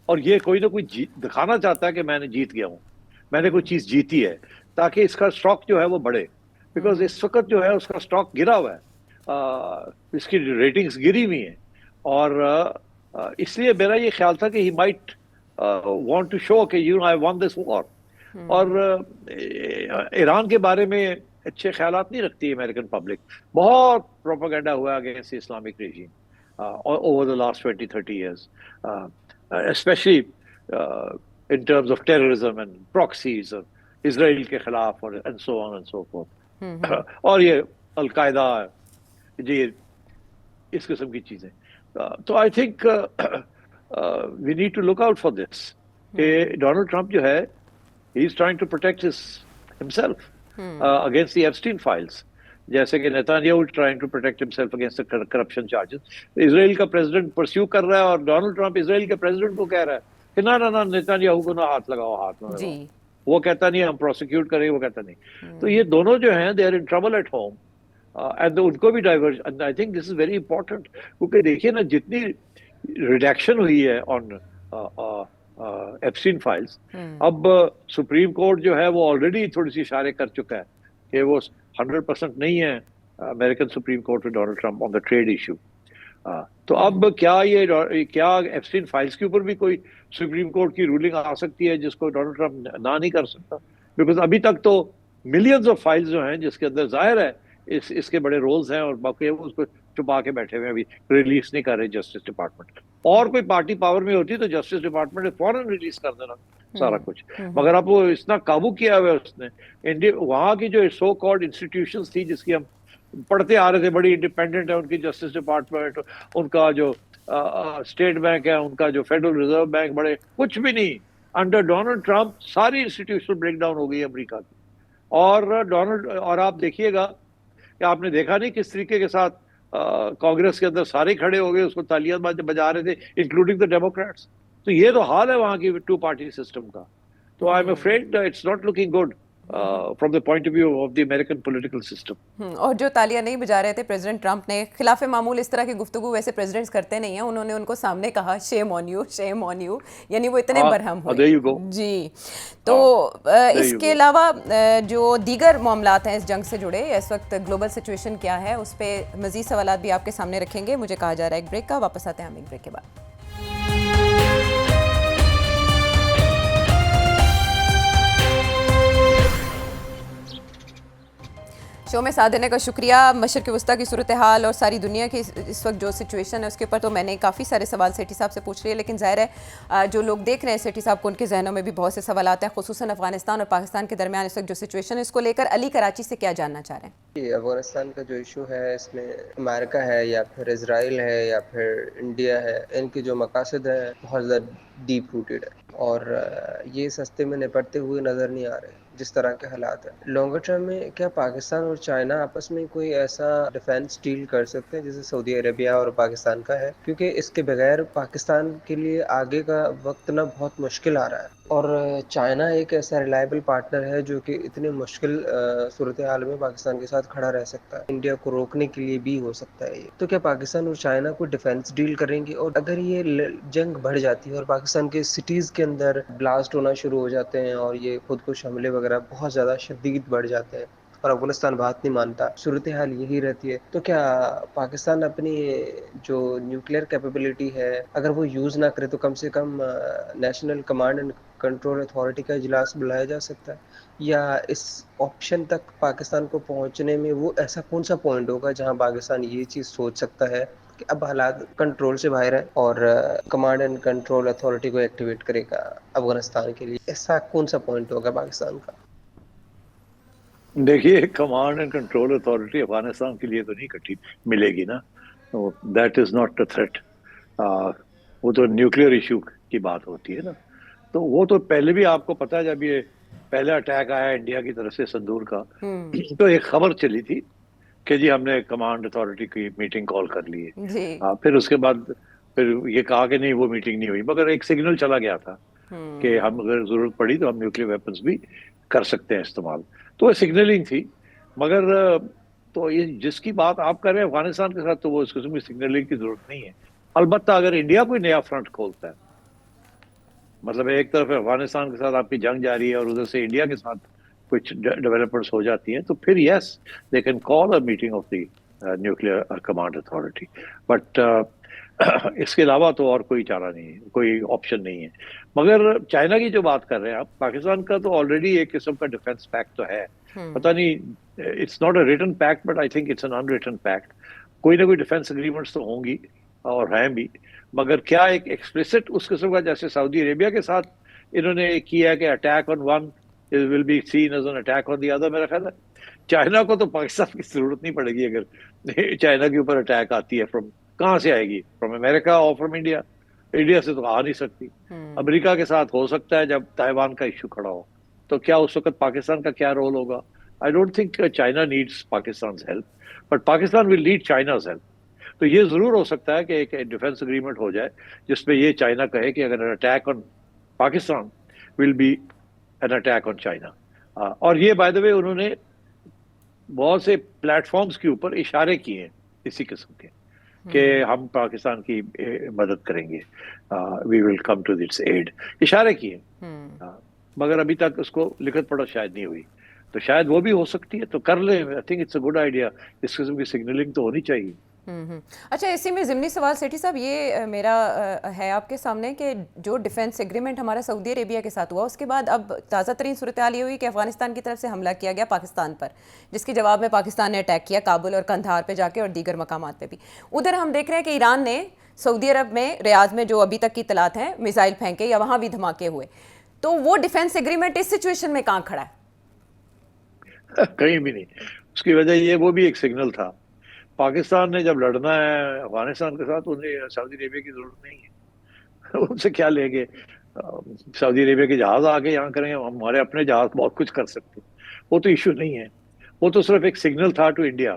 اور یہ کوئی نہ کوئی دکھانا چاہتا ہے کہ میں نے جیت گیا ہوں، میں نے کوئی چیز جیتی ہے، تاکہ اس کا سٹاک جو ہے وہ بڑھے. بیکاز اس وقت جو ہے اس کا سٹاک گرا ہوا ہے، اس کی ریٹنگز گری ہوئی ہیں، اور اس لیے میرا یہ خیال تھا کہ he might want to show کہ یو نو آئی وان دس وار. اور ایران کے بارے میں اچھے خیالات نہیں رکھتی امریکن پبلک. بہت پروپیگنڈا ہوا against Islamic regime over the last 20-30 years, especially in terms of terrorism and proxies of Israel کے خلاف and so on and so forth. اور یہ القاعدہ، جی اس قسم کی چیزیں. تو I think we need to look out for this. کہ Donald Trump جو ہے he is trying to protect himself against the Epstein files. جیسے کہ Netanyahu trying to protect himself against corruption charges. Israel کا پریزیڈنٹ پرسیو کر رہا ہے، اور ڈونلڈ ٹرمپ اسرائیل کے پریزیڈنٹ کو کہہ رہا ہے کہ نہ نیتانیاہو کو نہ ہاتھ لگاؤ، ہاتھ نہ لگاؤ. وہ کہتا نہیں ہم پروسیکیوٹ کریں، وہ کہتا نہیں. تو یہ دونوں جو ہیں they are in trouble at home, and ان کو بھی diversion. I think this is very important, کیونکہ دیکھیے نا جتنی ریڈکشن ہوئی ہے آن ایپسٹین فائلز، اب سپریم کورٹ جو ہے وہ آلریڈی تھوڑی سی اشارے کر چکا ہے کہ وہ 100% نہیں ہے امریکن سپریم کورٹ میں ڈونلڈ ٹرمپ آن دا ٹریڈ ایشو. تو اب کیا ایپسٹین فائلز کے اوپر بھی کوئی سپریم کورٹ کی رولنگ آ سکتی ہے جس کو ڈونلڈ ٹرمپ نہ نہیں کر سکتا؟ بیکاز ابھی تک تو ملینز آف فائلز جو ہیں جس کے اندر ظاہر ہے اس کے بڑے رولز ہیں، اور باقی وہ اس کو چھپا کے بیٹھے ہوئے، ابھی ریلیز نہیں کر رہے جسٹس ڈپارٹمنٹ. اور کوئی پارٹی پاور میں ہوتی تو جسٹس ڈپارٹمنٹ نے فوراً ریلیز کر دینا سارا کچھ. مگر اب وہ اتنا قابو کیا ہوا ہے اس نے. وہاں کی جو سو کالڈ انسٹیٹیوشنز تھی جس کی ہم پڑھتے آ رہے تھے، بڑی انڈیپینڈنٹ ہے ان کی جسٹس ڈپارٹمنٹ، ان کا جو اسٹیٹ بینک ہے، ان کا جو فیڈرل ریزرو بینک، بڑے کچھ بھی نہیں. انڈر ڈونلڈ ٹرمپ ساری انسٹیٹیوشن بریک ڈاؤن ہو گئی امریکہ کی. اور آپ دیکھیے گا کہ آپ نے دیکھا نہیں کس طریقے کے ساتھ کانگریس کے اندر سارے کھڑے ہو گئے، اس کو تالیاں بجا رہے تھے، انکلوڈنگ دا ڈیموکریٹس. تو یہ تو حال ہے وہاں کی 2 پارٹی سسٹم کا. تو I am afraid it's not looking good from the point of view of the American political system. اور جو تالیاں نہیں بجا رہے تھے پریزیڈنٹ ٹرمپ نے، خلاف معمول اس طرح کی گفتگو ویسے پریزیڈنٹس کرتے نہیں ہیں، انہوں نے ان کو سامنے کہا شیم on you, shame on you, یعنی وہ اتنے برہم ہوئے. جی. تو اس کے علاوہ جو دیگر معاملات ہیں اس جنگ سے جڑے، اس وقت گلوبل سچویشن کیا ہے، اس پہ مزید سوالات بھی آپ کے سامنے رکھیں گے. مجھے کہا جا رہا ہے ایک بریک کا، واپس آتے ہیں ہم ایک بریک کے بعد. شو میں ساتھ دینے کا شکریہ. مشرق وسطیٰ کی صورتحال اور ساری دنیا کی اس وقت جو سچویشن ہے اس کے اوپر تو میں نے کافی سارے سوال سیٹھی صاحب سے پوچھ لیے، لیکن ظاہر ہے جو لوگ دیکھ رہے ہیں سیٹھی صاحب کو ان کے ذہنوں میں بھی بہت سے سوالات ہیں، خصوصاً افغانستان اور پاکستان کے درمیان اس وقت جو سچویشن ہے اس کو لے کر علی کراچی سے کیا جاننا چاہ رہے ہیں؟ افغانستان کا جو ایشو ہے اس میں امریکہ ہے یا پھر اسرائیل ہے یا پھر انڈیا ہے، ان کے جو مقاصد ہیں بہت زیادہ ڈیپ روٹیڈ ہے، اور یہ سستے میں نپٹتے ہوئے نظر نہیں آ رہے جس طرح کے حالات ہیں. لانگر ٹرم میں کیا پاکستان اور چائنا آپس میں کوئی ایسا ڈیفینس ڈیل کر سکتے ہیں جیسے سعودی عربیہ اور پاکستان کا ہے؟ کیونکہ اس کے بغیر پاکستان کے لیے آگے کا وقت نہ بہت مشکل آ رہا ہے، اور چائنا ایک ایسا ریلائبل پارٹنر ہے جو کہ اتنے مشکل صورتحال میں پاکستان کے ساتھ کھڑا رہ سکتا ہے، انڈیا کو روکنے کے لیے بھی ہو سکتا ہے یہ. تو کیا پاکستان اور چائنا کوئی ڈیفینس ڈیل کریں گے؟ اور اگر یہ جنگ بڑھ جاتی ہے اور پاکستان کے سٹیز کے اندر بلاسٹ ہونا شروع ہو جاتے ہیں اور یہ خود کش حملے وغیرہ بہت زیادہ شدید بڑھ جاتے ہیں، اور افغانستان بات نہیں مانتا, صورتحال یہی رہتی ہے, تو کیا پاکستان اپنی جو نیوکلیئر کیپیبلٹی ہے اگر وہ یوز نہ کرے تو کم سے کم national command and control authority کا اجلاس بلایا جا سکتا ہے؟ یا اس آپشن تک پاکستان کو پہنچنے میں وہ ایسا کون سا پوائنٹ ہوگا جہاں پاکستان یہ چیز سوچ سکتا ہے کہ اب حالات کنٹرول سے باہر ہے اور کمانڈ اینڈ کنٹرول اتھارٹی کو ایکٹیویٹ کرے گا افغانستان کے لیے؟ ایسا کون سا پوائنٹ ہوگا پاکستان کا؟ دیکھیے command and control authority Afghanistan کے لیے تو نہیں کٹھی ملے گی نا, that is not a threat. وہ تو نیوکلیئر ایشو کی بات ہوتی ہے نا, تو وہ تو پہلے بھی آپ کو پتا ہے جب یہ پہلا اٹیک آیا انڈیا کی طرف سے سندور کا, تو ایک خبر چلی تھی کہ جی ہم نے کمانڈ اتھارٹی کی میٹنگ کال کر لی ہے. پھر اس کے بعد پھر یہ کہا کہ نہیں وہ میٹنگ نہیں ہوئی, مگر ایک سگنل چلا گیا تھا کہ ہم اگر ضرورت پڑی تو ہم نیوکلیئر ویپنز بھی کر سکتے ہیں استعمال. تو وہ سگنلنگ تھی, مگر تو یہ جس کی بات آپ کر رہے ہیں افغانستان کے ساتھ, تو وہ اس قسم کی سگنلنگ کی ضرورت نہیں ہے. البتہ اگر انڈیا کوئی نیا فرنٹ کھولتا ہے, مطلب ایک طرف افغانستان کے ساتھ آپ کی جنگ جاری ہے اور ادھر سے انڈیا کے ساتھ کچھ ڈیولپمنٹس ہو جاتی ہیں, تو پھر yes they can call a meeting of the nuclear command authority. But اس کے علاوہ تو اور کوئی چارہ نہیں ہے, کوئی آپشن نہیں ہے. مگر چائنا کی جو بات کر رہے ہیں آپ, پاکستان کا تو آلریڈی ایک قسم کا ڈیفینس پیکٹ تو ہے, پتہ نہیں it's not a written pact but I think it's an unwritten pact. کوئی نہ کوئی ڈیفینس اگریمنٹس تو ہوں گی اور ہیں بھی, مگر کیا ایک ایکسپلیسٹ اس قسم کا جیسے سعودی عربیہ کے ساتھ انہوں نے کیا کہ attack on one will be seen as an attack on the other. میرا خیال ہے چائنا کو تو پاکستان کی ضرورت نہیں پڑے گی اگر چائنا کے اوپر اٹیک آتی ہے. فرام کہاں سے آئے گی؟ فرام امریکہ اور فرام انڈیا. انڈیا سے تو آ نہیں سکتی. امریکہ کے ساتھ ہو سکتا ہے جب تائیوان کا ایشو کھڑا ہو, تو کیا اس وقت پاکستان کا کیا رول ہوگا؟ I don't think China needs Pakistan's help, but Pakistan will need China's help. تو یہ ضرور ہو سکتا ہے کہ ایک ڈیفینس اگریمنٹ ہو جائے جس پہ یہ چائنا کہے کہ اگر attack on Pakistan will be an attack on China. اور یہ بائی دا وے انہوں نے بہت سے پلیٹ فارمز کے اوپر اشارے کیے ہیں اسی قسم کے کہ ہم پاکستان کی مدد کریں گے, وی ول کم ٹو دٹس ایڈ, اشارے کیے, مگر ابھی تک اس کو لکھت پڑھت شاید نہیں ہوئی. تو شاید وہ بھی ہو سکتی ہے, تو کر لیں. I think it's a good idea. اس قسم کی سگنلنگ تو ہونی چاہیے. اچھا, اسی میں ضمنی سوال سیٹھی صاحب یہ میرا ہے آپ کے سامنے کہ جو ڈیفینس ایگریمنٹ ہمارا سعودی عربیہ کے ساتھ ہوا, اس کے بعد اب تازہ ترین صورتحال یہ ہوئی کہ افغانستان کی طرف سے حملہ کیا گیا پاکستان پر, جس کے جواب میں پاکستان نے اٹیک کیا کابل اور قندھار پہ جا کے اور دیگر مقامات پہ بھی. ادھر ہم دیکھ رہے ہیں کہ ایران نے سعودی عرب میں ریاض میں جو ابھی تک کی اطلاعات ہیں میزائل پھینکے یا وہاں بھی دھماکے ہوئے. تو وہ ڈیفینس ایگریمنٹ اس سچویشن میں کہاں کھڑا ہے؟ کہیں بھی نہیں. اس کی وجہ یہ وہ بھی ایک سگنل تھا. پاکستان نے جب لڑنا ہے افغانستان کے ساتھ, انہیں سعودی عربیہ کی ضرورت نہیں ہے. ان سے کیا لیں گے؟ سعودی عربیہ کے جہاز آگے یہاں کریں, ہمارے اپنے جہاز بہت کچھ کر سکتے. وہ تو ایشو نہیں ہے. وہ تو صرف ایک سگنل تھا ٹو انڈیا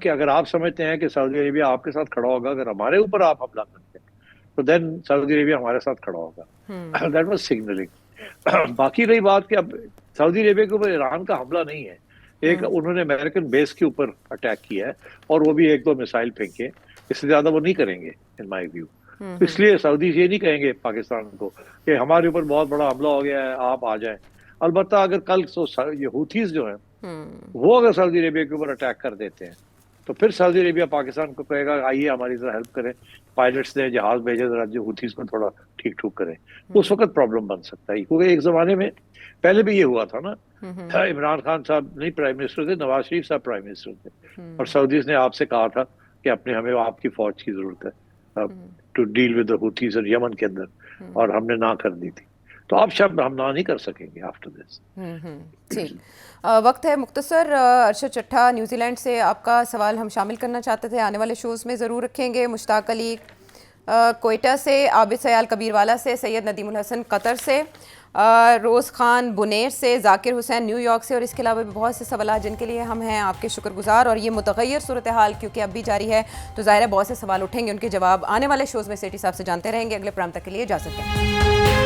کہ اگر آپ سمجھتے ہیں کہ سعودی عربیہ آپ کے ساتھ کھڑا ہوگا, اگر ہمارے اوپر آپ حملہ کرتے ہیں تو دین سعودی عربیہ ہمارے ساتھ کھڑا ہوگا. That was signaling. باقی رہی بات کہ اب سعودی عربیہ کے اوپر ایران کا حملہ نہیں ہے, ایک انہوں نے امریکن بیس کے اوپر اٹیک کیا ہے اور وہ بھی 1-2 میسائل پھینکے, اس سے زیادہ وہ نہیں کریں گے ان مائی ویو. اس لیے سعودی یہ نہیں کہیں گے پاکستان کو کہ ہمارے اوپر بہت بڑا حملہ ہو گیا ہے آپ آ جائیں. البتہ اگر کل یہ ہوتھیز جو ہیں وہ اگر سعودی عربیہ کے اوپر اٹیک کر دیتے ہیں تو پھر سعودی عربیہ پاکستان کو کہے گا آئیے ہماری ذرا ہیلپ کریں, پائلٹس نے جہاز بھیجے ذرا جو ہوتھیز کو تھوڑا ٹھیک ٹھوک کریں. اس وقت پرابلم بن سکتا ہے, کیونکہ ایک زمانے میں پہلے بھی یہ ہوا تھا نا. عمران خان صاحب نہیں پرائم منسٹر تھے, نواز شریف صاحب پرائم منسٹر تھے, اور سعودیز نے آپ سے کہا تھا کہ ہمیں آپ کی فوج کی ضرورت ہے ٹو ڈیل ود دی ہوتھیز اور یمن کے اندر, اور ہم نے نہ کر دی تھی. تو اب شب ہم نہ نہیں کر سکیں گے آفٹر دس. ٹھیک, وقت ہے مختصر. ارشد چٹھا نیوزی لینڈ سے آپ کا سوال ہم شامل کرنا چاہتے تھے, آنے والے شوز میں ضرور رکھیں گے. مشتاق علی کوئٹہ سے, عابد سیال کبیر والا سے, سید ندیم الحسن قطر سے, روز خان بنیر سے, ذاکر حسین نیو یارک سے, اور اس کے علاوہ بھی بہت سے سوالات جن کے لیے ہم ہیں آپ کے شکر گزار. اور یہ متغیر صورتحال کیونکہ اب بھی جاری ہے تو ظاہر ہے بہت سے سوال اٹھیں گے, ان کے جواب آنے والے شوز میں سیٹھی صاحب سے جانتے رہیں گے. اگلے پروگرام تک کے لیے اجازت دیں.